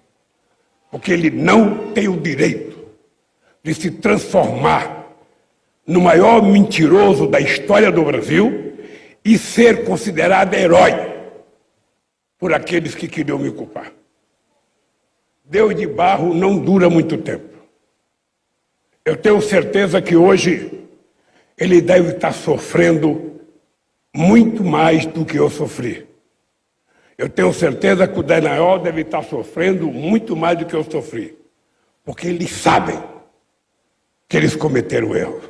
porque ele não tem o direito de se transformar no maior mentiroso da história do Brasil e ser considerado herói por aqueles que queriam me culpar. Deus de barro não dura muito tempo. Eu tenho certeza que hoje ele deve estar sofrendo muito mais do que eu sofri. Eu tenho certeza que o Dallagnol deve estar sofrendo muito mais do que eu sofri, porque eles sabem que eles cometeram erro.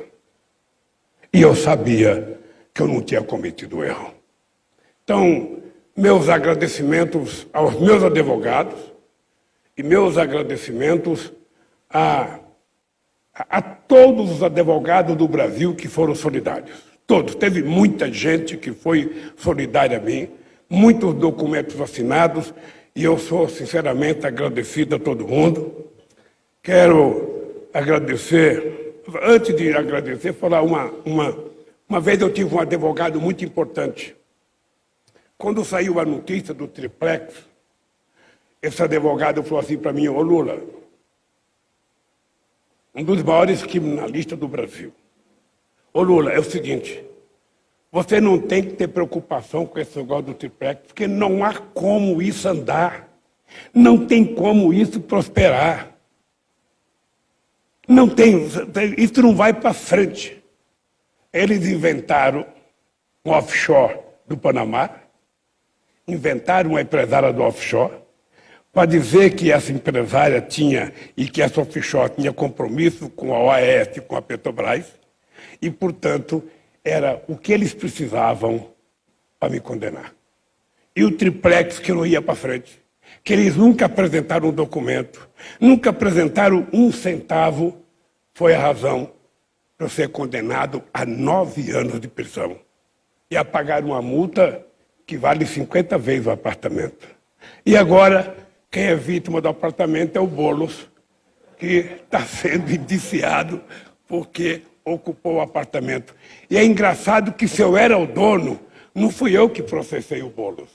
E eu sabia que eu não tinha cometido erro. Então, meus agradecimentos aos meus advogados e meus agradecimentos a todos os advogados do Brasil que foram solidários. Todos. Teve muita gente que foi solidária a mim, muitos documentos assinados, e eu sou sinceramente agradecido a todo mundo. Quero agradecer, antes de agradecer, falar uma vez eu tive um advogado muito importante. Quando saiu a notícia do triplex, esse advogado falou assim para mim: ô Lula, um dos maiores criminalistas do Brasil. Ô Lula, é o seguinte, você não tem que ter preocupação com esse negócio do triplex, porque não há como isso andar. Não tem como isso prosperar. Não tem, isso não vai para frente. Eles inventaram um offshore do Panamá, inventaram uma empresária do offshore, para dizer que essa empresária tinha, e que essa offshore tinha compromisso com a OAS, com a Petrobras, e, portanto, era o que eles precisavam para me condenar. E o triplex que não ia para frente, que eles nunca apresentaram um documento, nunca apresentaram um centavo, foi a razão para eu ser condenado a 9 anos de prisão e a pagar uma multa que vale 50 vezes o apartamento. E agora, quem é vítima do apartamento é o Boulos, que está sendo indiciado porque ocupou o apartamento. E é engraçado que, se eu era o dono, não fui eu que processei o Boulos.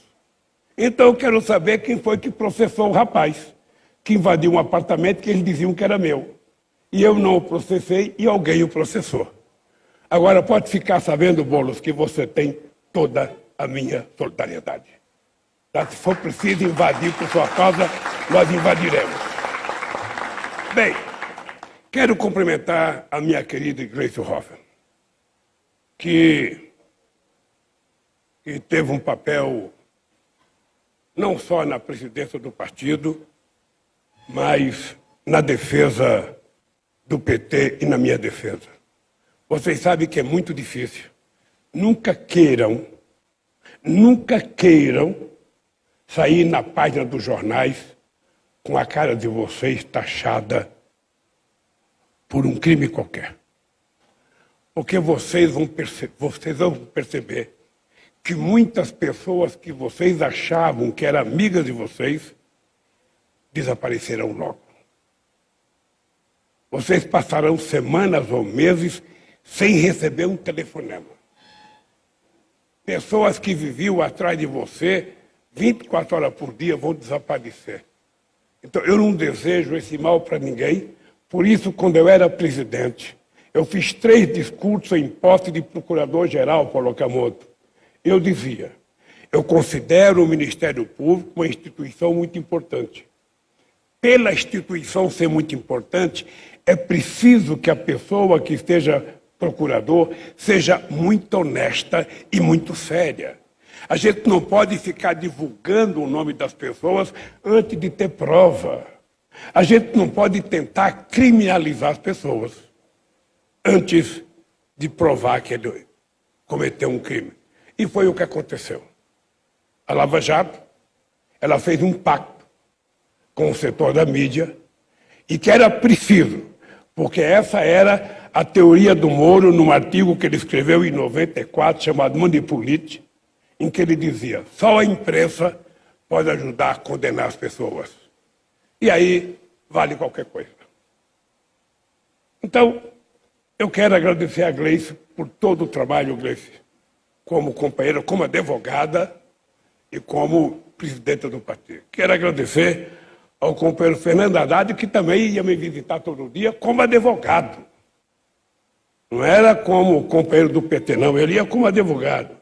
Então eu quero saber quem foi que processou o rapaz, que invadiu um apartamento que eles diziam que era meu. E eu não o processei e alguém o processou. Agora pode ficar sabendo, Boulos, que você tem toda a minha solidariedade. Tá? Se for preciso invadir por sua causa, nós invadiremos. Bem, quero cumprimentar a minha querida Gleisi Hoffmann, que teve um papel não só na presidência do partido, mas na defesa do PT e na minha defesa. Vocês sabem que é muito difícil. Nunca queiram sair na página dos jornais com a cara de vocês taxada por um crime qualquer. Porque vocês vão perceber que muitas pessoas que vocês achavam que eram amigas de vocês desaparecerão logo. Vocês passarão semanas ou meses sem receber um telefonema. Pessoas que viviam atrás de você 24 horas por dia vão desaparecer. Então, eu não desejo esse mal para ninguém. Por isso, quando eu era presidente, eu fiz 3 discursos em posse de procurador-geral, Paulo Okamoto. Eu dizia, eu considero o Ministério Público uma instituição muito importante. Pela instituição ser muito importante, é preciso que a pessoa que esteja procurador seja muito honesta e muito séria. A gente não pode ficar divulgando o nome das pessoas antes de ter prova. A gente não pode tentar criminalizar as pessoas antes de provar que ele cometeu um crime. E foi o que aconteceu. A Lava Jato, ela fez um pacto com o setor da mídia e que era preciso, porque essa era a teoria do Moro num artigo que ele escreveu em 94, chamado Manipulite, em que ele dizia, só a imprensa pode ajudar a condenar as pessoas. E aí vale qualquer coisa. Então, eu quero agradecer a Gleice por todo o trabalho, Gleice, como companheira, como advogada e como presidenta do partido. Quero agradecer ao companheiro Fernando Haddad, que também ia me visitar todo dia como advogado. Não era como companheiro do PT, não, ele ia como advogado.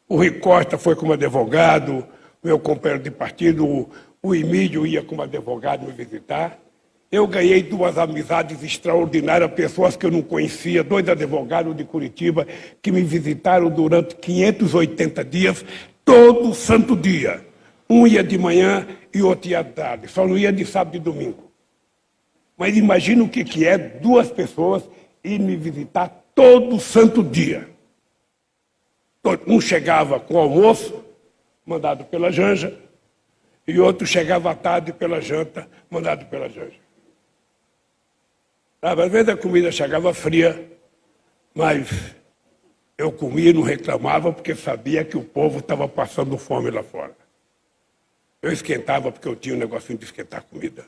O Rui Costa foi como advogado, meu companheiro de partido, o Emílio ia como advogado me visitar. Eu ganhei duas amizades extraordinárias, pessoas que eu não conhecia, dois advogados de Curitiba, que me visitaram durante 580 dias, todo santo dia. Um ia de manhã e outro ia à tarde, só não ia de sábado e domingo. Mas imagina o que é duas pessoas ir me visitar todo santo dia. Um chegava com o almoço, mandado pela Janja, e outro chegava à tarde pela janta, mandado pela Janja. Às vezes a comida chegava fria, mas eu comia e não reclamava porque sabia que o povo estava passando fome lá fora. Eu esquentava porque eu tinha um negocinho de esquentar comida.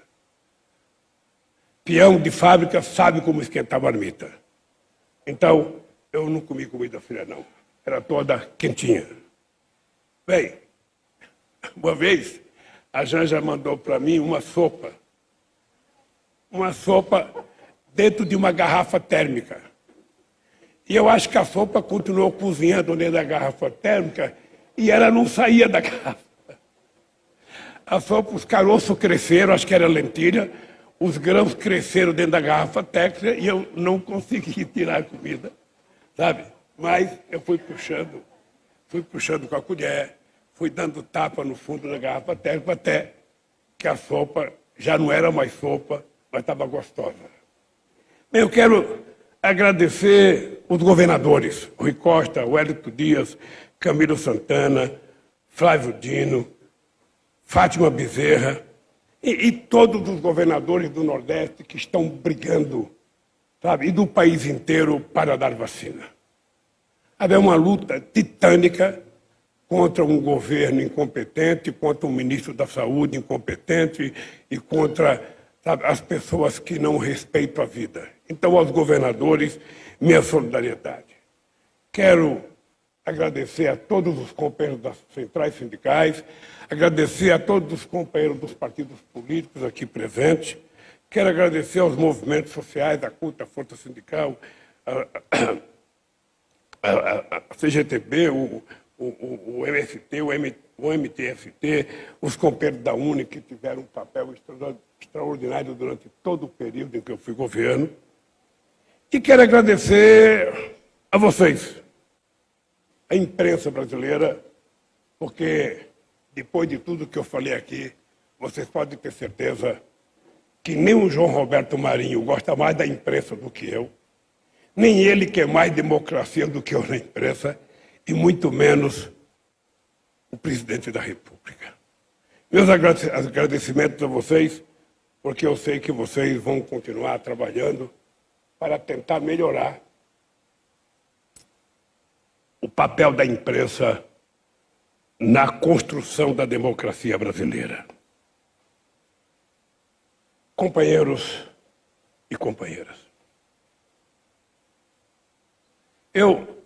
Peão de fábrica sabe como esquentar marmita. Então, eu não comi comida fria, não. Era toda quentinha. Bem, uma vez, a Janja mandou para mim uma sopa. Uma sopa dentro de uma garrafa térmica. E eu acho que a sopa continuou cozinhando dentro da garrafa térmica e ela não saía da garrafa. A sopa, os caroços cresceram, acho que era lentilha, os grãos cresceram dentro da garrafa térmica e eu não consegui tirar a comida, sabe? Mas eu fui puxando com a colher, fui dando tapa no fundo da garrafa térmica até que a sopa já não era mais sopa, mas estava gostosa. Bem, eu quero agradecer os governadores, Rui Costa, Wellington Dias, Camilo Santana, Flávio Dino, Fátima Bezerra e todos os governadores do Nordeste que estão brigando, sabe, e do país inteiro para dar vacina. Havia uma luta titânica contra um governo incompetente, contra um ministro da Saúde incompetente e contra, sabe, as pessoas que não respeitam a vida. Então, aos governadores, minha solidariedade. Quero agradecer a todos os companheiros das centrais sindicais, agradecer a todos os companheiros dos partidos políticos aqui presentes, quero agradecer aos movimentos sociais, a CUT, a Força Sindical, a CGTB, o MST, o MTST, os companheiros da UNE que tiveram um papel extraordinário durante todo o período em que eu fui governo. E quero agradecer a vocês, a imprensa brasileira, porque depois de tudo que eu falei aqui, vocês podem ter certeza que nem o João Roberto Marinho gosta mais da imprensa do que eu, nem ele quer mais democracia do que eu na imprensa, e muito menos o presidente da República. Meus agradecimentos a vocês, porque eu sei que vocês vão continuar trabalhando para tentar melhorar o papel da imprensa na construção da democracia brasileira. Companheiros e companheiras, eu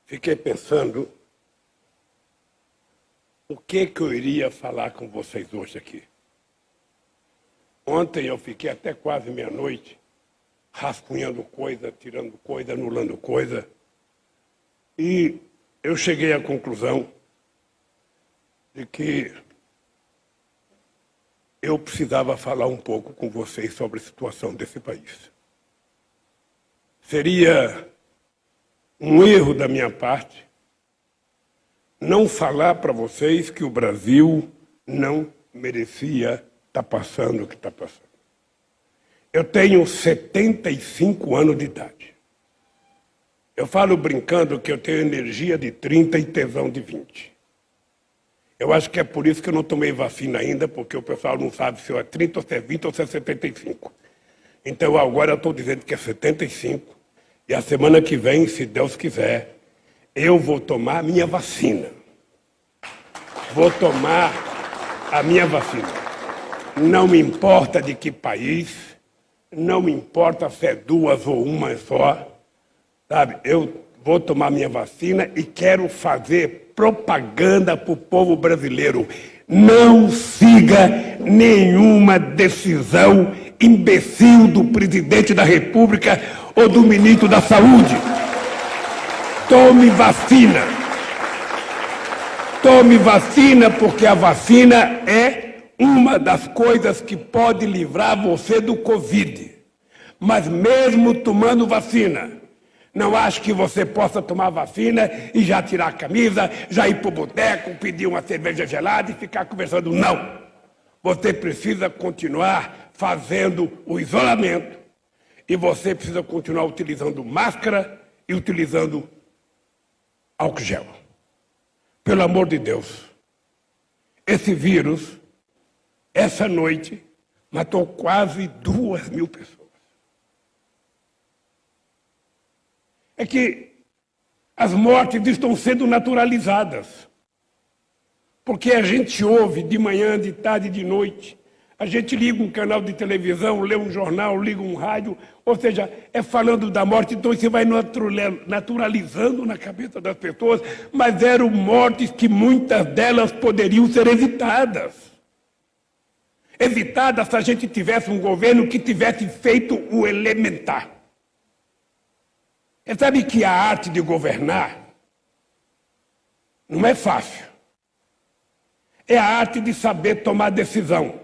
fiquei pensando o que eu iria falar com vocês hoje aqui. Ontem eu fiquei até quase meia-noite rascunhando coisa, tirando coisa, anulando coisa. E eu cheguei à conclusão de que eu precisava falar um pouco com vocês sobre a situação desse país. Seria um erro da minha parte não falar para vocês que o Brasil não merecia estar passando o que está passando. Eu tenho 75 anos de idade. Eu falo brincando que eu tenho energia de 30 e tesão de 20. Eu acho que é por isso que eu não tomei vacina ainda, porque o pessoal não sabe se é 30, ou se é 20 ou se é 75. Então agora eu estou dizendo que é 75, e a semana que vem, se Deus quiser, eu vou tomar a minha vacina. Vou tomar a minha vacina. Não me importa de que país, não importa se é 2 ou 1 só, sabe? Eu vou tomar minha vacina e quero fazer propaganda para o povo brasileiro. Não siga nenhuma decisão imbecil do presidente da República ou do ministro da Saúde. Tome vacina. Tome vacina, porque a vacina é uma das coisas que pode livrar você do Covid. Mas mesmo tomando vacina, não acho que você possa tomar vacina e já tirar a camisa, já ir para o boteco, pedir uma cerveja gelada e ficar conversando. Não. Você precisa continuar fazendo o isolamento e você precisa continuar utilizando máscara e utilizando álcool gel. Pelo amor de Deus, esse vírus, essa noite, matou quase 2.000 pessoas. É que as mortes estão sendo naturalizadas. Porque a gente ouve de manhã, de tarde, de noite. A gente liga um canal de televisão, lê um jornal, liga um rádio. Ou seja, é falando da morte, então isso vai naturalizando na cabeça das pessoas. Mas eram mortes que muitas delas poderiam ser evitadas. Evitadas se a gente tivesse um governo que tivesse feito o elementar. Você sabe que a arte de governar não é fácil. É a arte de saber tomar decisão.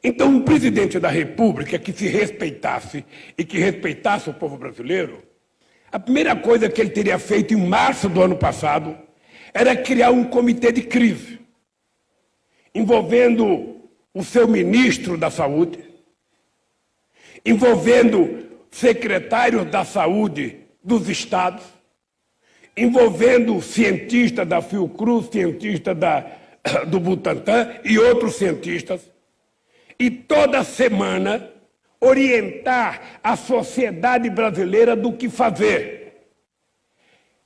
Então, um presidente da República que se respeitasse e que respeitasse o povo brasileiro, a primeira coisa que ele teria feito em março do ano passado era criar um comitê de crise, envolvendo o seu ministro da Saúde, envolvendo secretários da Saúde dos estados, envolvendo cientistas da Fiocruz, cientistas do Butantan e outros cientistas, e toda semana orientar a sociedade brasileira do que fazer.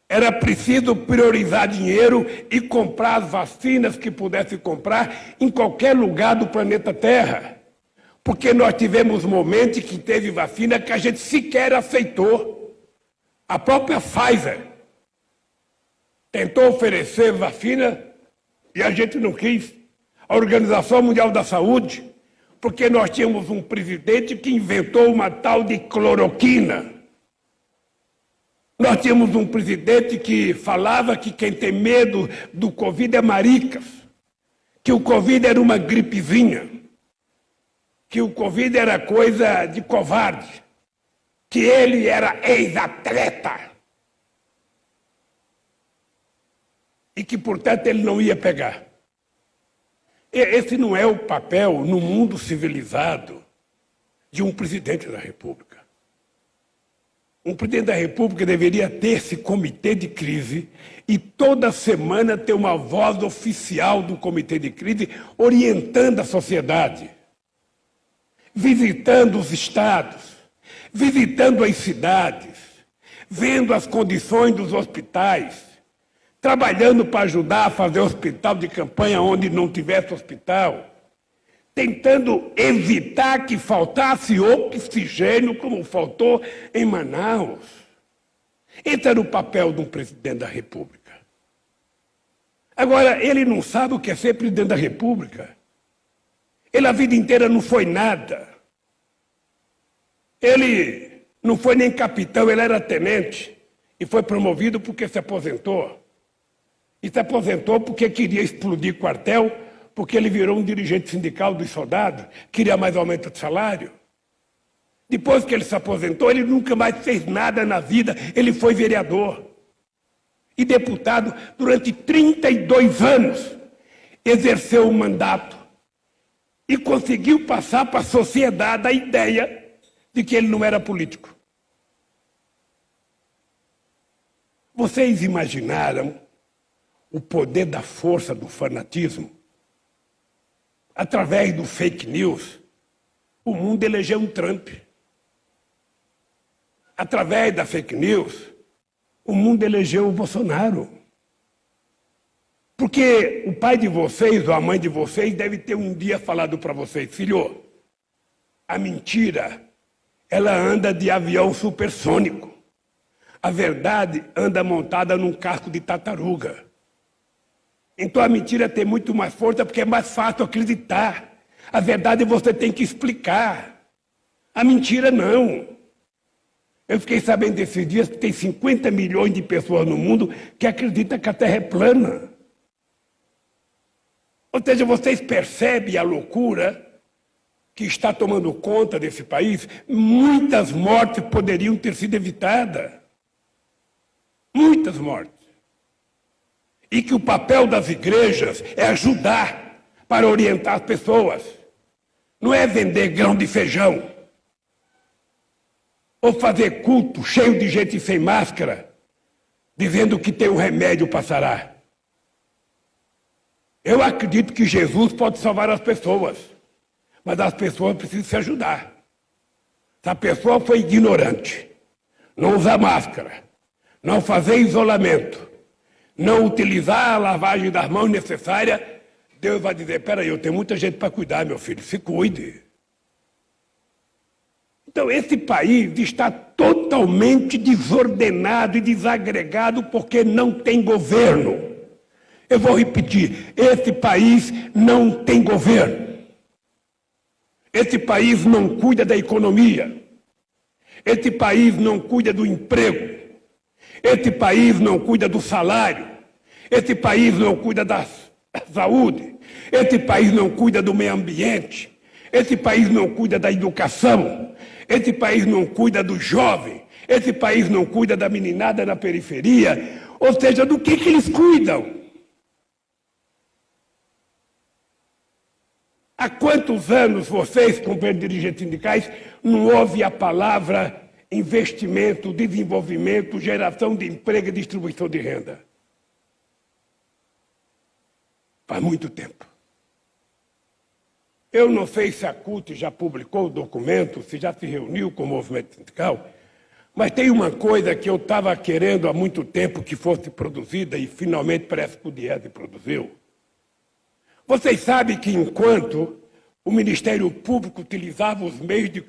Era preciso priorizar dinheiro e comprar as vacinas que pudesse comprar em qualquer lugar do planeta Terra. Porque nós tivemos momentos que teve vacina que a gente sequer aceitou. A própria Pfizer tentou oferecer vacina e a gente não quis. A Organização Mundial da Saúde, porque nós tínhamos um presidente que inventou uma tal de cloroquina. Nós tínhamos um presidente que falava que quem tem medo do Covid é maricas, que o Covid era uma gripezinha, que o Covid era coisa de covarde, que ele era ex-atleta e que, portanto, ele não ia pegar. Esse não é o papel, no mundo civilizado, de um presidente da República. Um presidente da República deveria ter esse comitê de crise e toda semana ter uma voz oficial do comitê de crise orientando a sociedade, visitando os estados, visitando as cidades, vendo as condições dos hospitais, trabalhando para ajudar a fazer hospital de campanha onde não tivesse hospital, tentando evitar que faltasse oxigênio como faltou em Manaus. Esse era o papel de um presidente da República. Agora, ele não sabe o que é ser presidente da República. Ele a vida inteira não foi nada. Ele não foi nem capitão, ele era tenente e foi promovido porque se aposentou. E se aposentou porque queria explodir quartel, porque ele virou um dirigente sindical dos soldados, queria mais aumento de salário. Depois que ele se aposentou, ele nunca mais fez nada na vida, ele foi vereador. E deputado durante 32 anos, exerceu o mandato e conseguiu passar para a sociedade a ideia de que ele não era político. Vocês imaginaram o poder da força do fanatismo? Através do fake news, o mundo elegeu um Trump. Através da fake news, o mundo elegeu o Bolsonaro. Porque o pai de vocês ou a mãe de vocês deve ter um dia falado para vocês: filho, a mentira, ela anda de avião supersônico. A verdade anda montada num casco de tartaruga. Então a mentira tem muito mais força porque é mais fácil acreditar. A verdade você tem que explicar. A mentira não. Eu fiquei sabendo desses dias que tem 50 milhões de pessoas no mundo que acreditam que a Terra é plana. Ou seja, vocês percebem a loucura que está tomando conta desse país? Muitas mortes poderiam ter sido evitadas. Muitas mortes. E que o papel das igrejas é ajudar para orientar as pessoas. Não é vender grão de feijão. Ou fazer culto cheio de gente sem máscara, dizendo que tem um remédio para sarar. Eu acredito que Jesus pode salvar as pessoas, mas as pessoas precisam se ajudar. Se a pessoa foi ignorante, não usar máscara, não fazer isolamento, não utilizar a lavagem das mãos necessária, Deus vai dizer, peraí, eu tenho muita gente para cuidar, meu filho, se cuide. Então, esse país está totalmente desordenado e desagregado porque não tem governo. Eu vou repetir, esse país não tem governo. Esse país não cuida da economia. Esse país não cuida do emprego. Esse país não cuida do salário. Esse país não cuida da saúde. Esse país não cuida do meio ambiente. Esse país não cuida da educação. Esse país não cuida do jovem. Esse país não cuida da meninada na periferia. Ou seja, do que eles cuidam? Há quantos anos vocês, como dirigentes sindicais, não ouvem a palavra investimento, desenvolvimento, geração de emprego e distribuição de renda? Faz muito tempo. Eu não sei se a CUT já publicou o documento, se já se reuniu com o movimento sindical, mas tem uma coisa que eu estava querendo há muito tempo que fosse produzida e finalmente parece que o Diese produziu. Vocês sabem que enquanto o Ministério Público utilizava os meios de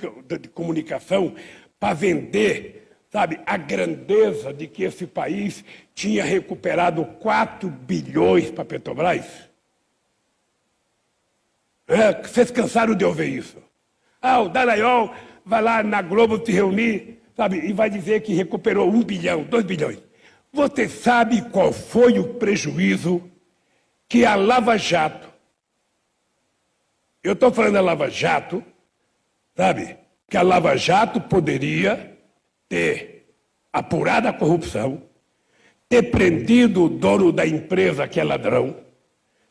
comunicação para vender, sabe, a grandeza de que esse país tinha recuperado 4 bilhões para a Petrobras? Vocês cansaram de ouvir isso? O Dallagnol vai lá na Globo se reunir, sabe, e vai dizer que recuperou 1 bilhão, 2 bilhões. Você sabe qual foi o prejuízo que a Lava Jato, eu estou falando da Lava Jato, sabe, que a Lava Jato poderia ter apurado a corrupção, ter prendido o dono da empresa que é ladrão,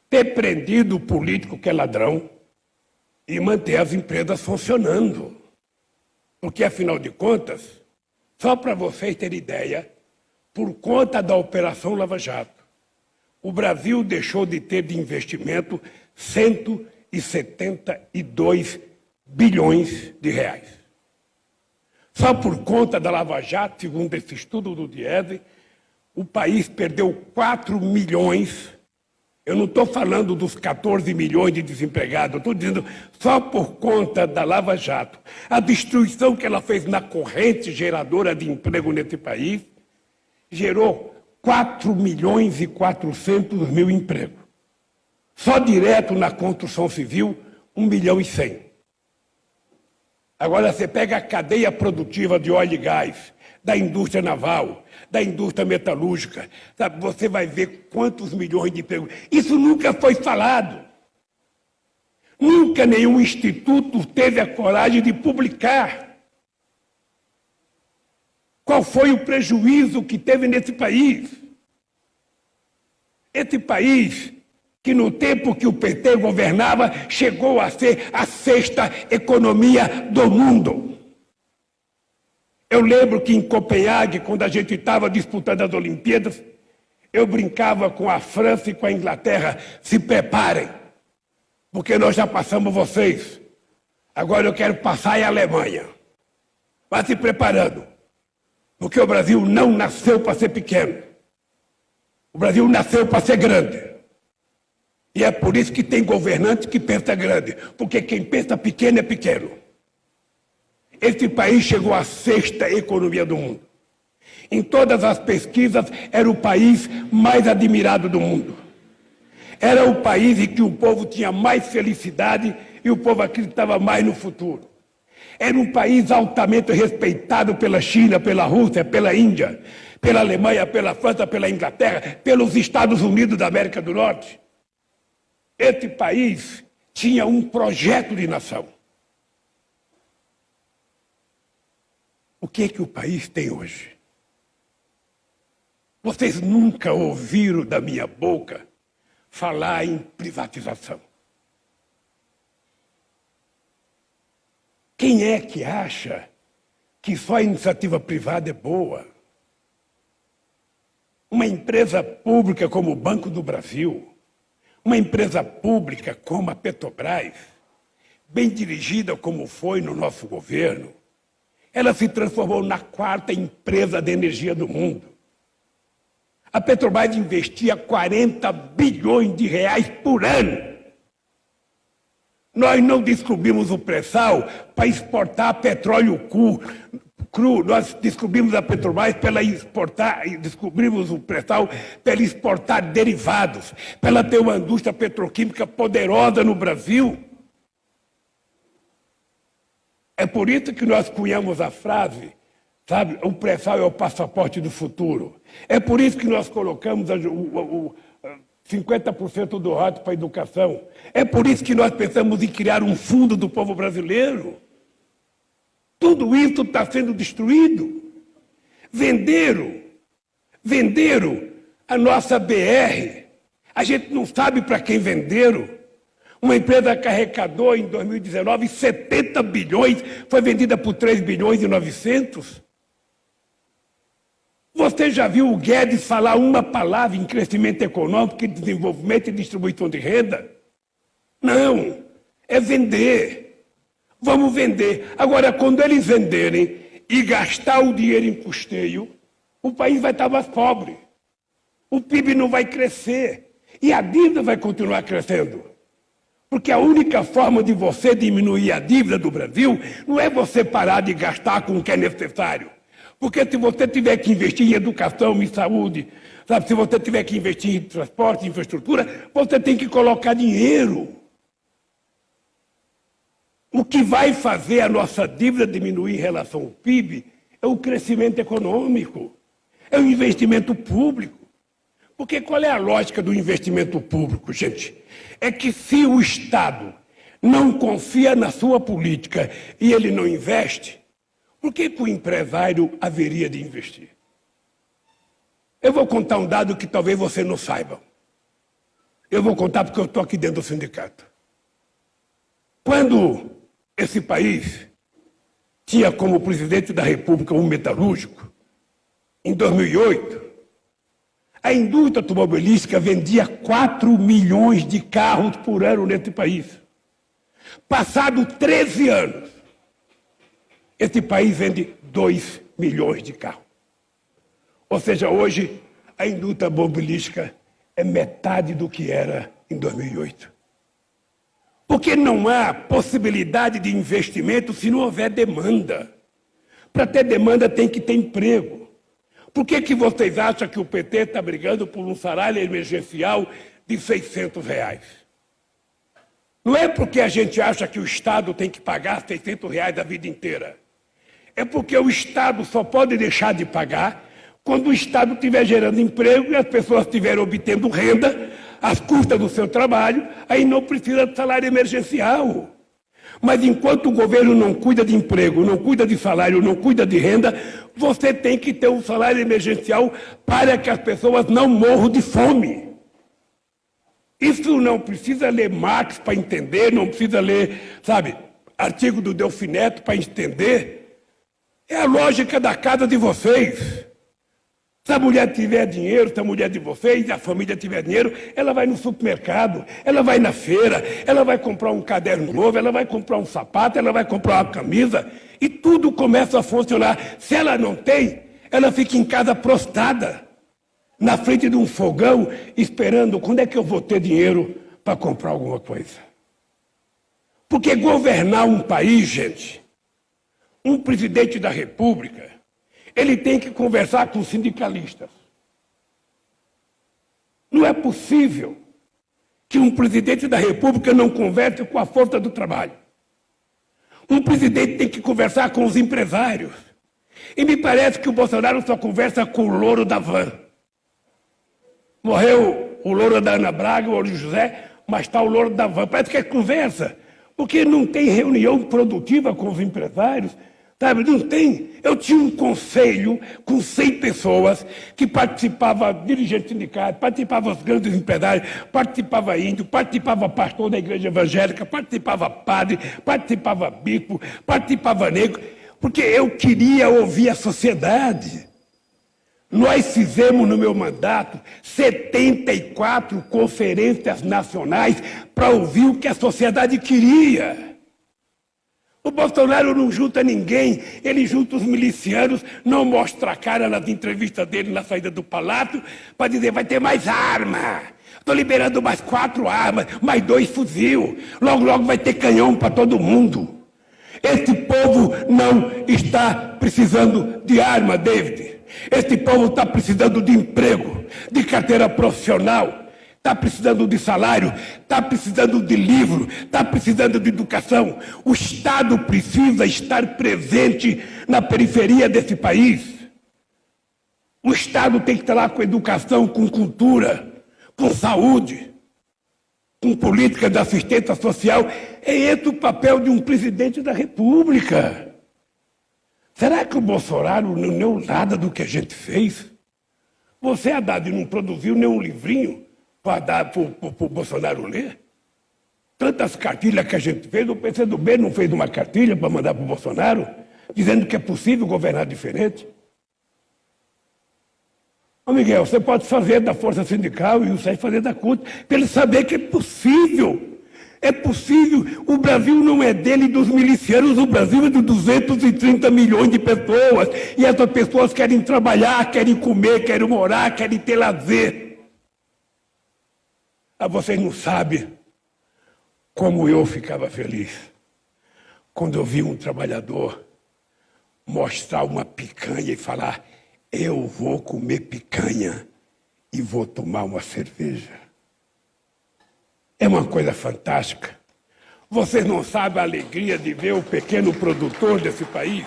ter prendido o político que é ladrão e manter as empresas funcionando. Porque, afinal de contas, só para vocês terem ideia, por conta da Operação Lava Jato, o Brasil deixou de ter de investimento 172 bilhões de reais. Só por conta da Lava Jato, segundo esse estudo do Diese, o país perdeu 4 milhões. Eu não estou falando dos 14 milhões de desempregados, eu estou dizendo só por conta da Lava Jato. A destruição que ela fez na corrente geradora de emprego nesse país gerou 4 milhões e 400 mil empregos. Só direto na construção civil, 1 milhão e 100. Agora você pega a cadeia produtiva de óleo e gás, da indústria naval, da indústria metalúrgica, sabe? Você vai ver quantos milhões de empregos. Isso nunca foi falado. Nunca nenhum instituto teve a coragem de publicar. Qual foi o prejuízo que teve nesse país? Esse país que no tempo que o PT governava, chegou a ser a 6ª economia do mundo. Eu lembro que em Copenhague, quando a gente estava disputando as Olimpíadas, eu brincava com a França e com a Inglaterra, se preparem, porque nós já passamos vocês. Agora eu quero passar a Alemanha. Vá se preparando, porque o Brasil não nasceu para ser pequeno. O Brasil nasceu para ser grande. E é por isso que tem governante que pensa grande, porque quem pensa pequeno é pequeno. Esse país chegou à 6ª economia do mundo. Em todas as pesquisas, era o país mais admirado do mundo. Era o país em que o povo tinha mais felicidade e o povo acreditava mais no futuro. Era um país altamente respeitado pela China, pela Rússia, pela Índia, pela Alemanha, pela França, pela Inglaterra, pelos Estados Unidos da América do Norte. Esse país tinha um projeto de nação. O que é que o país tem hoje? Vocês nunca ouviram da minha boca falar em privatização. Quem é que acha que só a iniciativa privada é boa? Uma empresa pública como o Banco do Brasil, uma empresa pública como a Petrobras, bem dirigida como foi no nosso governo, ela se transformou na 4ª empresa de energia do mundo. A Petrobras investia 40 bilhões de reais por ano. Nós não descobrimos o pré-sal para exportar petróleo cru. Nós descobrimos a Petrobras descobrimos o pré-sal para ela exportar derivados, para ela ter uma indústria petroquímica poderosa no Brasil. É por isso que nós cunhamos a frase, sabe, o pré-sal é o passaporte do futuro. É por isso que nós colocamos 50% do rato para a educação. É por isso que nós pensamos em criar um fundo do povo brasileiro. Tudo isso está sendo destruído. Venderam a nossa BR. A gente não sabe para quem venderam. Uma empresa que arrecadou em 2019 70 bilhões, foi vendida por 3 bilhões e 900. Você já viu o Guedes falar uma palavra em crescimento econômico, desenvolvimento e distribuição de renda? Não, é vender. Vamos vender. Agora, quando eles venderem e gastar o dinheiro em custeio, o país vai estar mais pobre. O PIB não vai crescer. E a dívida vai continuar crescendo. Porque a única forma de você diminuir a dívida do Brasil não é você parar de gastar com o que é necessário. Porque se você tiver que investir em educação, em saúde, sabe, se você tiver que investir em transporte, em infraestrutura, você tem que colocar dinheiro. O que vai fazer a nossa dívida diminuir em relação ao PIB é o crescimento econômico, é o investimento público. Porque qual é a lógica do investimento público, gente? É que se o Estado não confia na sua política e ele não investe, por que o empresário haveria de investir? Eu vou contar um dado que talvez você não saiba. Eu vou contar porque eu estou aqui dentro do sindicato. Quando esse país tinha como presidente da República um metalúrgico, em 2008, a indústria automobilística vendia 4 milhões de carros por ano nesse país. Passado 13 anos, esse país vende 2 milhões de carros. Ou seja, hoje a indústria automobilística é metade do que era em 2008. Porque não há possibilidade de investimento se não houver demanda. Para ter demanda tem que ter emprego. Por que vocês acham que o PT está brigando por um salário emergencial de R$600? Não é porque a gente acha que o Estado tem que pagar R$600 a vida inteira. É porque o Estado só pode deixar de pagar quando o Estado estiver gerando emprego e as pessoas estiverem obtendo renda às custas do seu trabalho, aí não precisa de salário emergencial. Mas enquanto o governo não cuida de emprego, não cuida de salário, não cuida de renda, você tem que ter um salário emergencial para que as pessoas não morram de fome. Isso não precisa ler Marx para entender, não precisa ler, sabe, artigo do Delfim Neto para entender. É a lógica da casa de vocês. Se a mulher tiver dinheiro, se a mulher de vocês, a família tiver dinheiro, ela vai no supermercado, ela vai na feira, ela vai comprar um caderno novo, ela vai comprar um sapato, ela vai comprar uma camisa, e tudo começa a funcionar. Se ela não tem, ela fica em casa prostrada, na frente de um fogão, esperando quando é que eu vou ter dinheiro para comprar alguma coisa. Porque governar um país, gente, um presidente da República, ele tem que conversar com os sindicalistas. Não é possível que um presidente da República não converse com a força do trabalho. Um presidente tem que conversar com os empresários. E me parece que o Bolsonaro só conversa com o louro da van. Morreu o louro da Ana Braga, o louro de José, mas está o louro da van. Parece que é conversa, porque não tem reunião produtiva com os empresários. Sabe, não tem. Eu tinha um conselho com 100 pessoas que participava, dirigente sindicato, participava os grandes empresários, participava índio, participava pastor da igreja evangélica, participava padre, participava bispo, participava negro, porque eu queria ouvir a sociedade. Nós fizemos no meu mandato 74 conferências nacionais para ouvir o que a sociedade queria. O Bolsonaro não junta ninguém, ele junta os milicianos, não mostra a cara nas entrevistas dele na saída do palácio, para dizer, vai ter mais arma. Estou liberando mais 4 armas, mais 2 fuzil. Logo, logo vai ter canhão para todo mundo. Esse povo não está precisando de arma, David. Esse povo está precisando de emprego, de carteira profissional. Está precisando de salário, está precisando de livro, está precisando de educação. O Estado precisa estar presente na periferia desse país. O Estado tem que estar lá com educação, com cultura, com saúde, com política de assistência social. É esse o papel de um presidente da República. Será que o Bolsonaro não leu nada do que a gente fez? Você, Haddad, não produziu nenhum livrinho para dar para o Bolsonaro ler? Tantas cartilhas que a gente fez, o PCdoB não fez uma cartilha para mandar para o Bolsonaro, dizendo que é possível governar diferente? Ô Miguel, você pode fazer da força sindical e o Sérgio fazer da CUT, para ele saber que é possível. É possível. O Brasil não é dele e dos milicianos, o Brasil é de 230 milhões de pessoas. E essas pessoas querem trabalhar, querem comer, querem morar, querem ter lazer. Vocês não sabem como eu ficava feliz quando eu vi um trabalhador mostrar uma picanha e falar, eu vou comer picanha e vou tomar uma cerveja. É uma coisa fantástica. Vocês não sabem a alegria de ver o pequeno produtor desse país?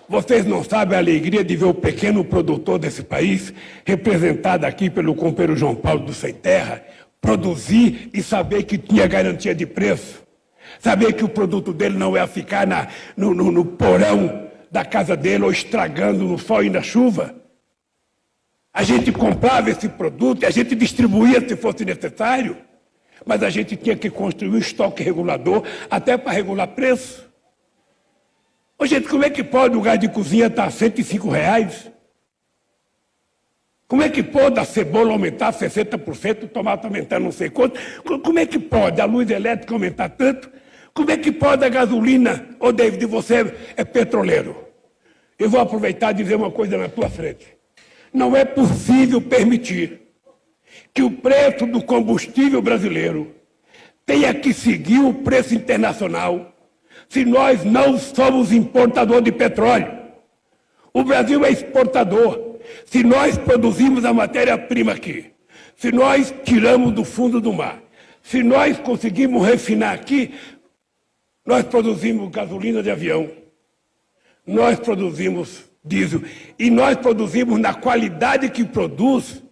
Vocês não sabem a alegria de ver o pequeno produtor desse país, representado aqui pelo companheiro João Paulo do Sem Terra, produzir e saber que tinha garantia de preço. Saber que o produto dele não ia ficar no porão da casa dele ou estragando no sol e na chuva. A gente comprava esse produto e a gente distribuía se fosse necessário, mas a gente tinha que construir um estoque regulador até para regular preço. Ô, gente, como é que pode o gás de cozinha estar a R$105? Como é que pode a cebola aumentar 60%, o tomate aumentar não sei quanto? Como é que pode a luz elétrica aumentar tanto? Como é que pode a gasolina? Ô, David, você é petroleiro. Eu vou aproveitar e dizer uma coisa na tua frente. Não é possível permitir que o preço do combustível brasileiro tenha que seguir o preço internacional se nós não somos importador de petróleo. O Brasil é exportador. Se nós produzimos a matéria-prima aqui, se nós tiramos do fundo do mar, se nós conseguimos refinar aqui, nós produzimos gasolina de avião, nós produzimos diesel, e nós produzimos na qualidade que produz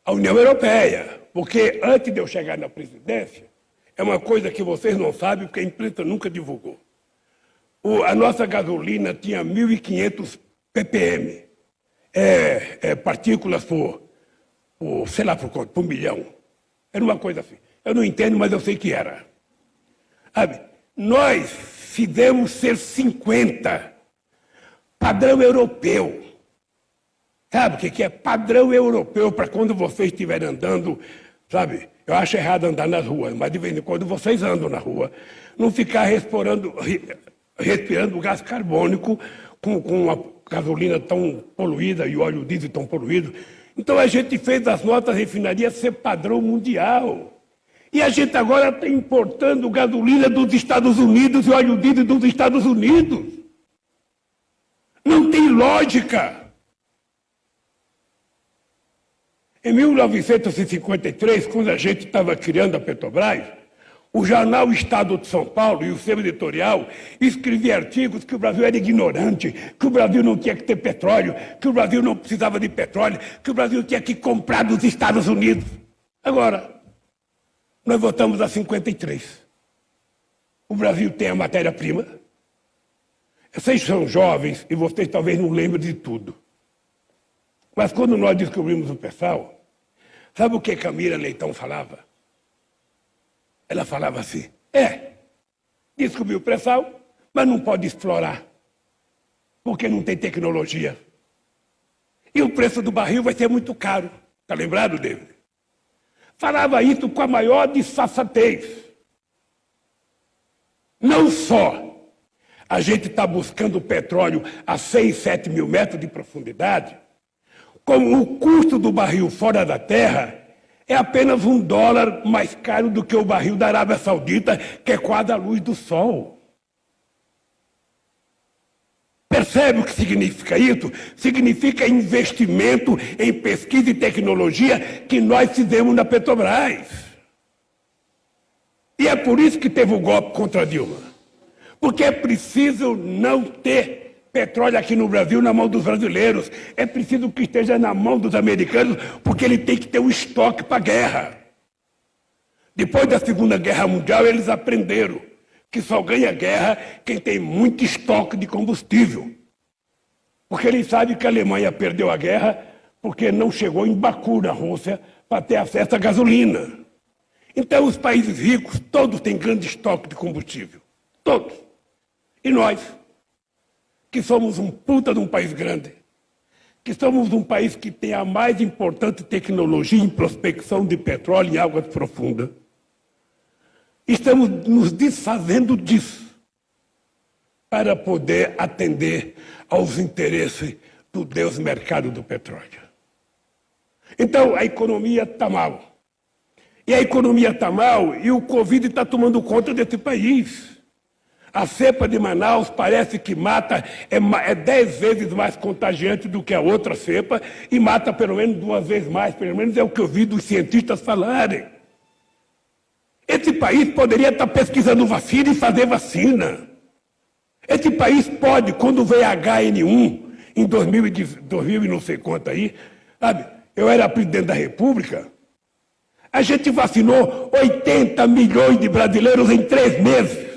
a União Europeia. Porque antes de eu chegar na presidência, é uma coisa que vocês não sabem, porque a imprensa nunca divulgou. A nossa gasolina tinha 1.500 ppm, partículas por sei lá por quanto, por milhão. Era uma coisa assim. Eu não entendo, mas eu sei que era. Sabe? Nós fizemos ser 50, padrão europeu. Sabe o que é padrão europeu para quando vocês estiverem andando, sabe? Eu acho errado andar nas ruas, mas de vez em quando vocês andam na rua, não ficar respirando gás carbônico com a gasolina tão poluída e o óleo diesel tão poluído. Então a gente fez as nossas refinarias ser padrão mundial. E a gente agora está importando gasolina dos Estados Unidos e óleo diesel dos Estados Unidos. Não tem lógica. Em 1953, quando a gente estava criando a Petrobras, o jornal Estado de São Paulo e o seu editorial escrevia artigos que o Brasil era ignorante, que o Brasil não tinha que ter petróleo, que o Brasil não precisava de petróleo, que o Brasil tinha que comprar dos Estados Unidos. Agora, nós votamos a 53. O Brasil tem a matéria-prima. Vocês são jovens e vocês talvez não lembrem de tudo. Mas quando nós descobrimos o pré-sal, sabe o que Camila Leitão falava? Ela falava assim, descobriu o pré-sal, mas não pode explorar, porque não tem tecnologia. E o preço do barril vai ser muito caro. Está lembrado, David? Falava isso com a maior disfarçatez. Não só a gente está buscando petróleo a 6, 7 mil metros de profundidade, como o custo do barril fora da terra é apenas $1 mais caro do que o barril da Arábia Saudita, que é quase a luz do sol. Percebe o que significa isso? Significa investimento em pesquisa e tecnologia que nós fizemos na Petrobras. E é por isso que teve o golpe contra a Dilma. Porque é preciso não ter petróleo aqui no Brasil na mão dos brasileiros. É preciso que esteja na mão dos americanos, porque ele tem que ter um estoque para a guerra. Depois da Segunda Guerra Mundial, eles aprenderam que só ganha guerra quem tem muito estoque de combustível. Porque eles sabem que a Alemanha perdeu a guerra porque não chegou em Baku, na Rússia, para ter acesso à gasolina. Então, os países ricos, todos têm grande estoque de combustível. Todos. E nós, que somos um puta de um país grande, que somos um país que tem a mais importante tecnologia em prospecção de petróleo em águas profundas, estamos nos desfazendo disso para poder atender aos interesses do Deus mercado do petróleo. Então, a economia está mal. E a economia está mal e o Covid está tomando conta desse país. A cepa de Manaus parece que mata, é 10 vezes mais contagiante do que a outra cepa e mata pelo menos 2 vezes mais, pelo menos é o que eu vi dos cientistas falarem. Esse país poderia estar pesquisando vacina e fazer vacina. Esse país pode, quando veio HN1, em 2000 e não sei quanto aí, sabe, eu era presidente da República, a gente vacinou 80 milhões de brasileiros em 3 meses.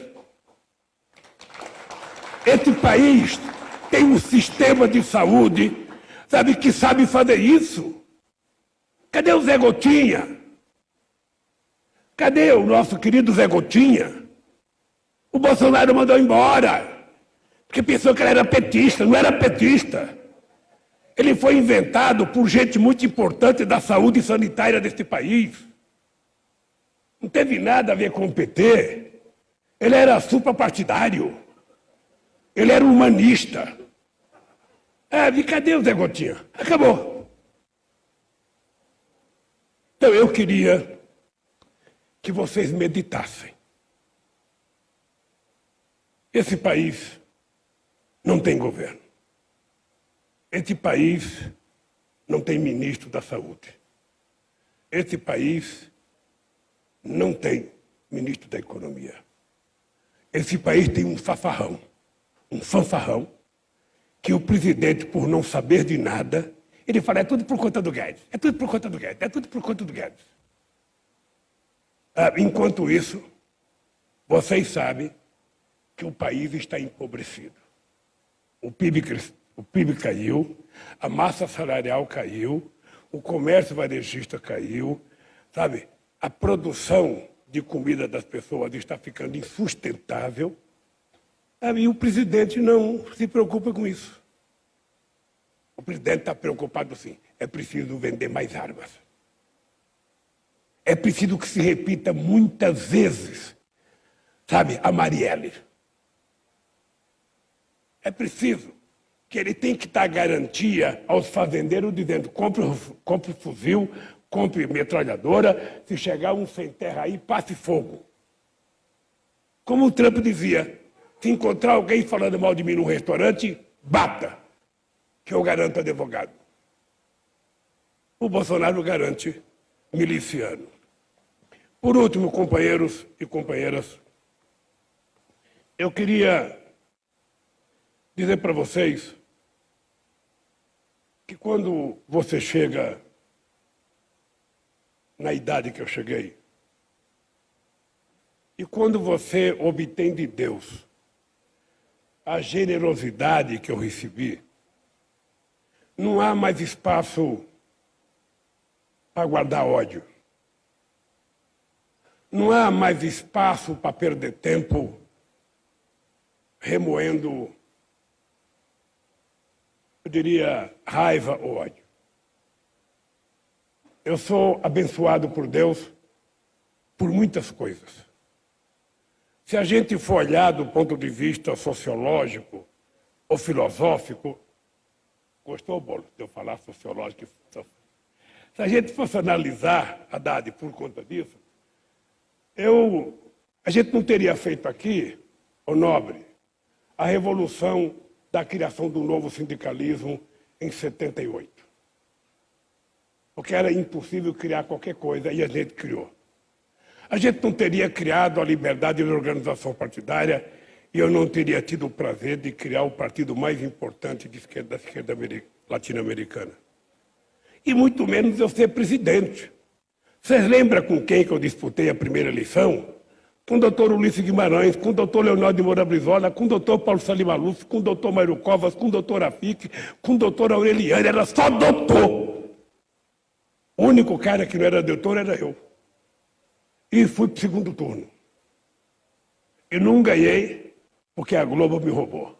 Esse país tem um sistema de saúde, sabe, que sabe fazer isso. Cadê o Zé Gotinha? Cadê o nosso querido Zé Gotinha? O Bolsonaro mandou embora, porque pensou que ele era petista, não era petista. Ele foi inventado por gente muito importante da saúde sanitária deste país. Não teve nada a ver com o PT. Ele era suprapartidário. Ele era humanista. E cadê o Zé Gotinha? Acabou. Então eu queria que vocês meditassem. Esse país não tem governo. Esse país não tem ministro da saúde. Esse país não tem ministro da economia. Esse país tem um fanfarrão, que o presidente, por não saber de nada, ele fala, é tudo por conta do Guedes, é tudo por conta do Guedes, é tudo por conta do Guedes. Enquanto isso, vocês sabem que o país está empobrecido. O PIB caiu, a massa salarial caiu, o comércio varejista caiu, sabe? A produção de comida das pessoas está ficando insustentável, sabe? E o presidente não se preocupa com isso. O presidente está preocupado sim, é preciso vender mais armas. É preciso que se repita muitas vezes, sabe, a Marielle. É preciso que ele tem que dar garantia aos fazendeiros dizendo, compre fuzil, compre metralhadora, se chegar um sem terra aí, passe fogo. Como o Trump dizia, se encontrar alguém falando mal de mim num restaurante, bata, que eu garanto advogado. O Bolsonaro garante miliciano. Por último, companheiros e companheiras, eu queria dizer para vocês que quando você chega na idade que eu cheguei, e quando você obtém de Deus a generosidade que eu recebi, não há mais espaço para guardar ódio. Não há mais espaço para perder tempo remoendo, eu diria, raiva ou ódio. Eu sou abençoado por Deus por muitas coisas. Se a gente for olhar do ponto de vista sociológico ou filosófico, gostou, Bolo, de eu falar sociológico? Se a gente fosse analisar, Haddad, por conta disso, a gente não teria feito aqui, ô nobre, a revolução da criação do novo sindicalismo em 78. Porque era impossível criar qualquer coisa e a gente criou. A gente não teria criado a liberdade de organização partidária e eu não teria tido o prazer de criar o partido mais importante da esquerda latino-americana. E muito menos eu ser presidente. Vocês lembram com quem que eu disputei a primeira eleição? Com o doutor Ulisses Guimarães, com o doutor Leonardo de Moura Brizola, com o doutor Paulo Salim Maluf, com o doutor Mário Covas, com o doutor Rafik, com o doutor Aureliano, era só doutor. O único cara que não era doutor era eu. E fui para o segundo turno. E não ganhei, porque a Globo me roubou.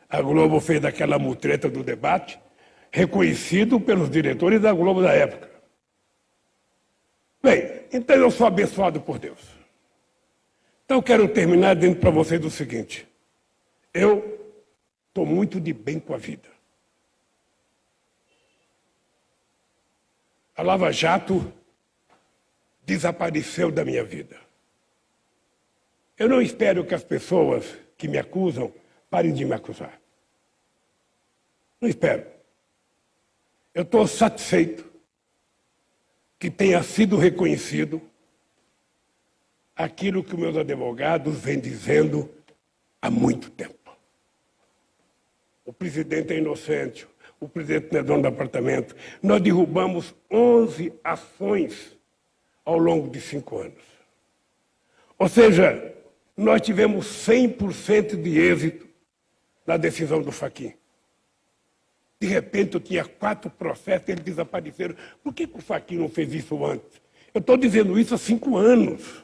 A Globo fez aquela mutreta do debate, reconhecido pelos diretores da Globo da época. Bem, então eu sou abençoado por Deus. Então eu quero terminar dizendo para vocês o seguinte. Eu estou muito de bem com a vida. A Lava Jato desapareceu da minha vida. Eu não espero que as pessoas que me acusam parem de me acusar. Não espero. Eu estou satisfeito que tenha sido reconhecido aquilo que meus advogados vêm dizendo há muito tempo. O presidente é inocente, o presidente não é dono do apartamento. Nós derrubamos 11 ações ao longo de 5 anos. Ou seja, nós tivemos 100% de êxito na decisão do Fachin. De repente, eu tinha 4 processos e eles desapareceram. Por que o Fachin não fez isso antes? Eu estou dizendo isso há 5 anos.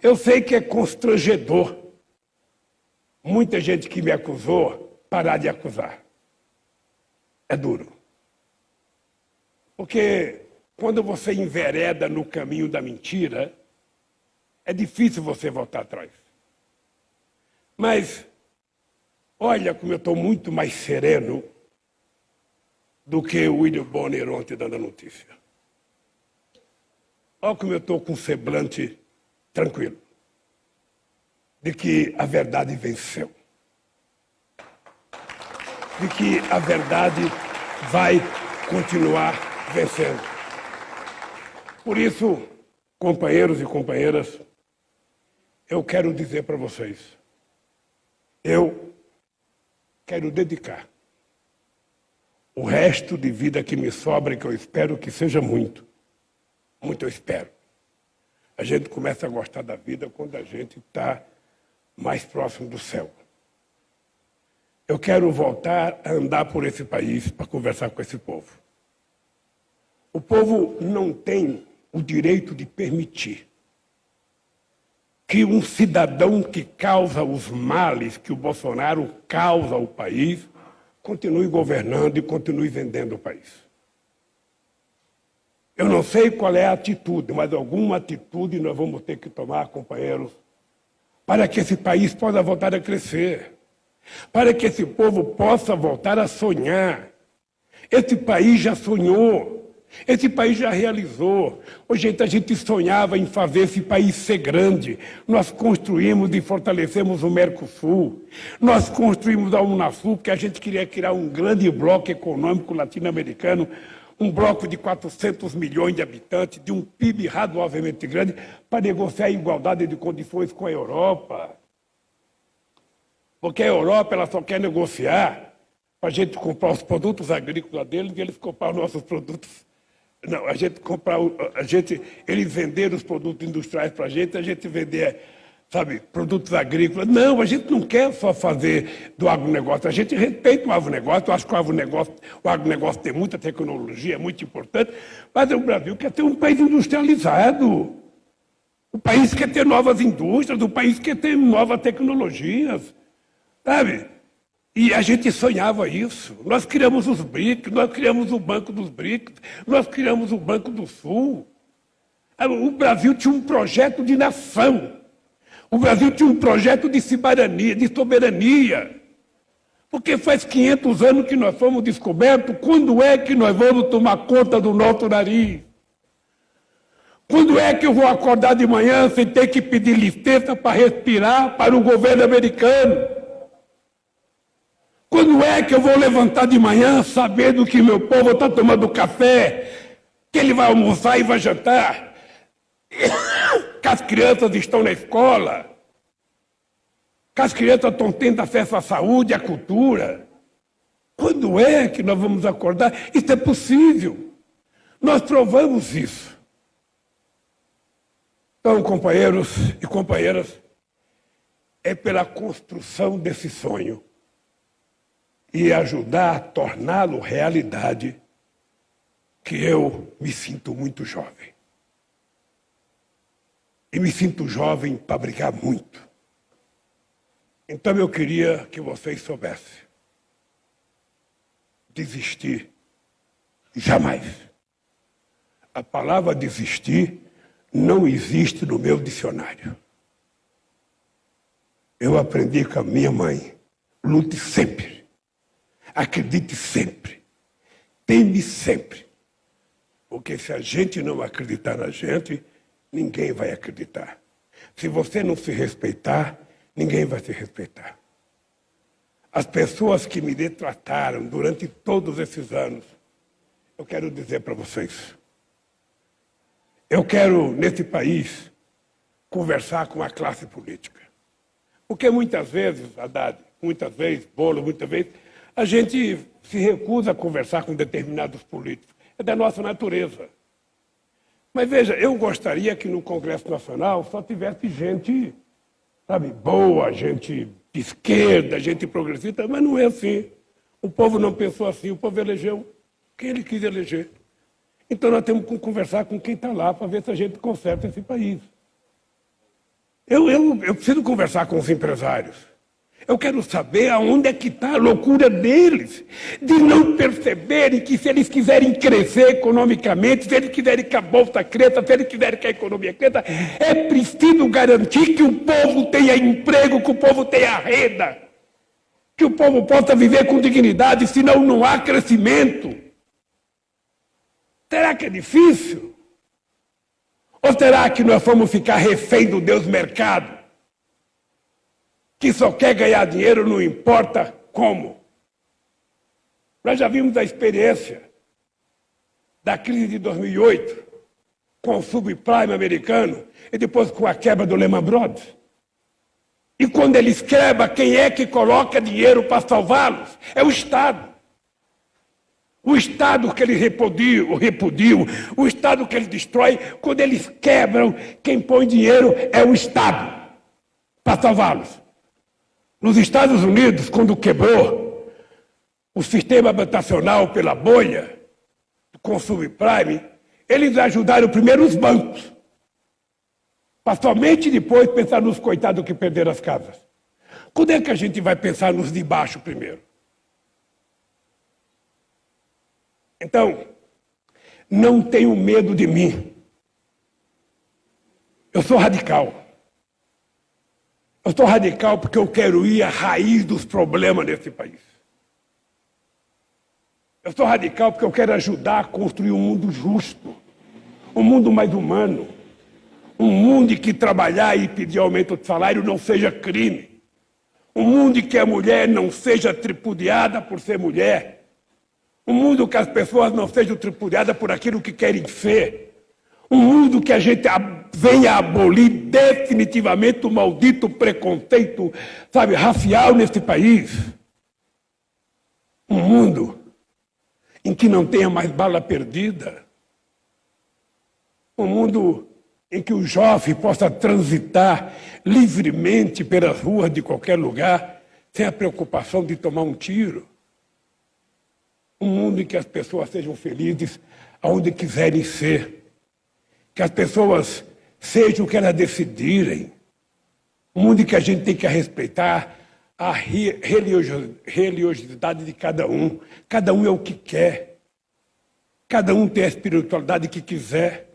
Eu sei que é constrangedor muita gente que me acusou parar de acusar. É duro. Porque quando você envereda no caminho da mentira, é difícil você voltar atrás. Mas olha como eu estou muito mais sereno do que o William Bonner ontem dando a notícia. Olha como eu estou com um semblante tranquilo. De que a verdade venceu. De que a verdade vai continuar vencendo. Por isso, companheiros e companheiras, eu quero dizer para vocês, eu quero dedicar o resto de vida que me sobra, que eu espero que seja muito, muito eu espero. A gente começa a gostar da vida quando a gente está mais próximo do céu. Eu quero voltar a andar por esse país para conversar com esse povo. O povo não tem o direito de permitir que um cidadão que causa os males que o Bolsonaro causa ao país continue governando e continue vendendo o país. Eu não sei qual é a atitude, mas alguma atitude nós vamos ter que tomar, companheiros, para que esse país possa voltar a crescer, para que esse povo possa voltar a sonhar. Esse país já sonhou, esse país já realizou. Hoje a gente sonhava em fazer esse país ser grande. Nós construímos e fortalecemos o Mercosul. Nós construímos a Unasul, porque a gente queria criar um grande bloco econômico latino-americano, um bloco de 400 milhões de habitantes, de um PIB razoavelmente grande, para negociar a igualdade de condições com a Europa. Porque a Europa ela só quer negociar para a gente comprar os produtos agrícolas deles e eles comprar os nossos produtos. Não, a gente comprar, eles venderam os produtos industriais para a gente vender, sabe, produtos agrícolas. Não, a gente não quer só fazer do agronegócio, a gente respeita o agronegócio, eu acho que o agronegócio tem muita tecnologia, é muito importante, mas o Brasil quer ter um país industrializado. O país quer ter novas indústrias, o país quer ter novas tecnologias, sabe? E a gente sonhava isso. Nós criamos os BRICS, nós criamos o Banco dos BRICS, nós criamos o Banco do Sul. O Brasil tinha um projeto de nação. O Brasil tinha um projeto de soberania. Porque faz 500 anos que nós fomos descobertos, quando é que nós vamos tomar conta do nosso nariz? Quando é que eu vou acordar de manhã sem ter que pedir licença para respirar para o governo americano? Quando é que eu vou levantar de manhã sabendo que meu povo está tomando café, que ele vai almoçar e vai jantar, que as crianças estão na escola, que as crianças estão tendo acesso à saúde, à cultura? Quando é que nós vamos acordar? Isso é possível. Nós provamos isso. Então, companheiros e companheiras, é pela construção desse sonho e ajudar a torná-lo realidade, que eu me sinto muito jovem. E me sinto jovem para brigar muito. Então eu queria que vocês soubessem. Desistir, jamais. A palavra desistir não existe no meu dicionário. Eu aprendi com a minha mãe. Lute sempre. Acredite sempre. Teme sempre. Porque se a gente não acreditar na gente, ninguém vai acreditar. Se você não se respeitar, ninguém vai se respeitar. As pessoas que me detrataram durante todos esses anos, eu quero dizer para vocês, eu quero, nesse país, conversar com a classe política. Porque muitas vezes, Haddad, muitas vezes, Bolo, muitas vezes, a gente se recusa a conversar com determinados políticos. É da nossa natureza. Mas veja, eu gostaria que no Congresso Nacional só tivesse gente, sabe, boa, gente de esquerda, gente progressista, mas não é assim. O povo não pensou assim, o povo elegeu quem ele quis eleger. Então nós temos que conversar com quem está lá para ver se a gente conserta esse país. Eu preciso conversar com os empresários. Eu quero saber aonde é que está a loucura deles, de não perceberem que se eles quiserem crescer economicamente, se eles quiserem que a bolsa cresça, se eles quiserem que a economia cresça, é preciso garantir que o povo tenha emprego, que o povo tenha renda, que o povo possa viver com dignidade, senão não há crescimento. Será que é difícil? Ou será que nós vamos ficar refém do Deus mercado? Que só quer ganhar dinheiro, não importa como. Nós já vimos a experiência da crise de 2008, com o subprime americano, e depois com a quebra do Lehman Brothers. E quando eles quebram, quem é que coloca dinheiro para salvá-los? É o Estado. O Estado que eles repudiam, o Estado que eles destroem, quando eles quebram, quem põe dinheiro é o Estado para salvá-los. Nos Estados Unidos, quando quebrou o sistema habitacional pela bolha, com o subprime, eles ajudaram primeiro os bancos, para somente depois pensar nos coitados que perderam as casas. Quando é que a gente vai pensar nos de baixo primeiro? Então, não tenham medo de mim. Eu sou radical. Eu sou radical porque eu quero ir à raiz dos problemas desse país. Eu sou radical porque eu quero ajudar a construir um mundo justo, um mundo mais humano, um mundo em que trabalhar e pedir aumento de salário não seja crime, um mundo em que a mulher não seja tripudiada por ser mulher, um mundo em que as pessoas não sejam tripudiadas por aquilo que querem ser, um mundo que a gente venha abolir definitivamente o maldito preconceito, sabe, racial nesse país. Um mundo em que não tenha mais bala perdida. Um mundo em que o jovem possa transitar livremente pelas ruas de qualquer lugar, sem a preocupação de tomar um tiro. Um mundo em que as pessoas sejam felizes aonde quiserem ser. Que as pessoas sejam o que elas decidirem. Um mundo em que a gente tem que respeitar a religiosidade de cada um. Cada um é o que quer. Cada um tem a espiritualidade que quiser.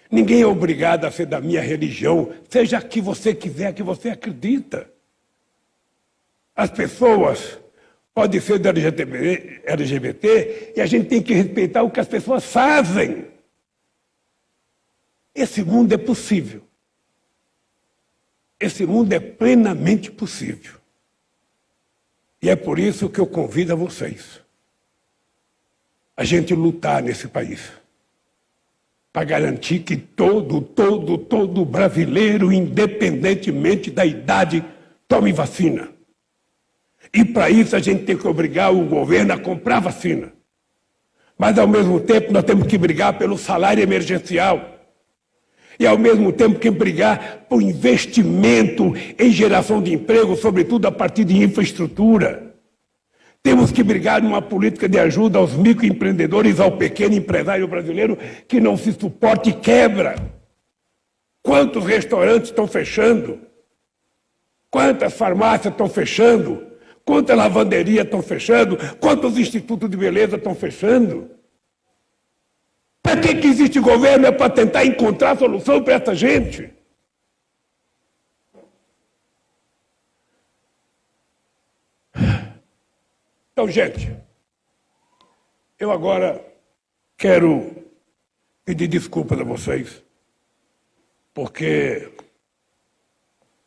Ninguém é obrigado a ser da minha religião, seja a que você quiser, a que você acredita. As pessoas podem ser do LGBT e a gente tem que respeitar o que as pessoas fazem. Esse mundo é possível. Esse mundo é plenamente possível. E é por isso que eu convido a vocês a gente lutar nesse país para garantir que todo brasileiro, independentemente da idade, tome vacina. E para isso a gente tem que obrigar o governo a comprar vacina. Mas ao mesmo tempo nós temos que brigar pelo salário emergencial. E ao mesmo tempo que brigar por investimento em geração de emprego, sobretudo a partir de infraestrutura. Temos que brigar numa política de ajuda aos microempreendedores, ao pequeno empresário brasileiro que não se suporta e quebra. Quantos restaurantes estão fechando? Quantas farmácias estão fechando? Quantas lavanderias estão fechando? Quantos institutos de beleza estão fechando? Para que existe governo? É para tentar encontrar solução para essa gente. Então, gente, eu agora quero pedir desculpas a vocês, porque,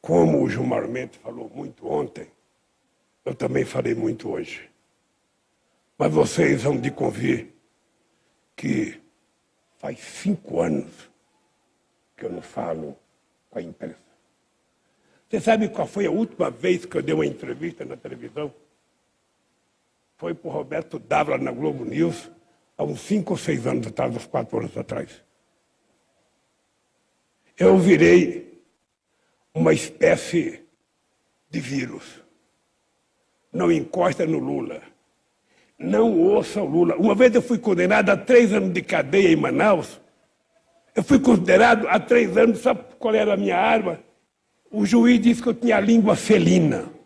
como o Gilmar Mendes falou muito ontem, eu também falei muito hoje. Mas vocês vão de convir que faz 5 anos que eu não falo com a imprensa. Você sabe qual foi a última vez que eu dei uma entrevista na televisão? Foi para o Roberto Dávila na Globo News, há uns 5 ou 6 anos atrás, uns 4 anos atrás. Eu virei uma espécie de vírus. Não encosta no Lula. Não ouça o Lula. Uma vez eu fui condenado a 3 anos de cadeia em Manaus. Eu fui considerado a 3 anos, sabe qual era a minha arma? O juiz disse que eu tinha a língua felina.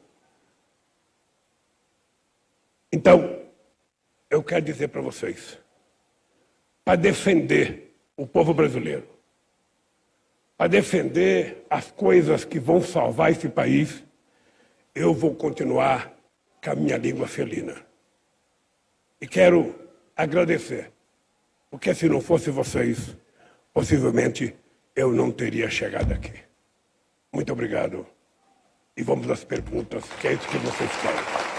Então, eu quero dizer para vocês, para defender o povo brasileiro, para defender as coisas que vão salvar esse país, eu vou continuar com a minha língua felina. E quero agradecer, porque se não fosse vocês, possivelmente eu não teria chegado aqui. Muito obrigado. E vamos às perguntas, que é isso que vocês querem.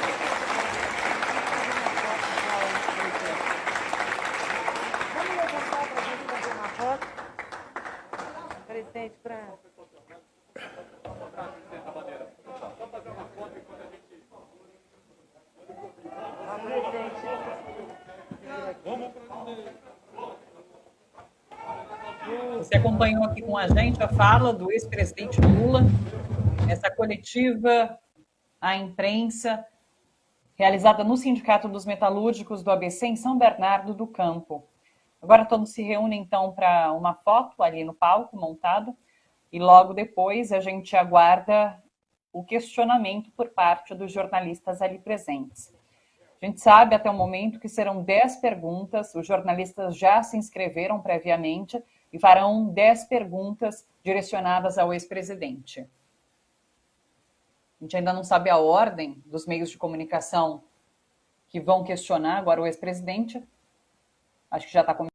Você acompanhou aqui com a gente a fala do ex-presidente Lula, essa coletiva à imprensa, realizada no Sindicato dos Metalúrgicos do ABC em São Bernardo do Campo. Agora todos se reúnem, então, para uma foto ali no palco montado, e logo depois a gente aguarda o questionamento por parte dos jornalistas ali presentes. A gente sabe até o momento que serão 10 perguntas, os jornalistas já se inscreveram previamente e farão 10 perguntas direcionadas ao ex-presidente. A gente ainda não sabe a ordem dos meios de comunicação que vão questionar agora o ex-presidente. Acho que já está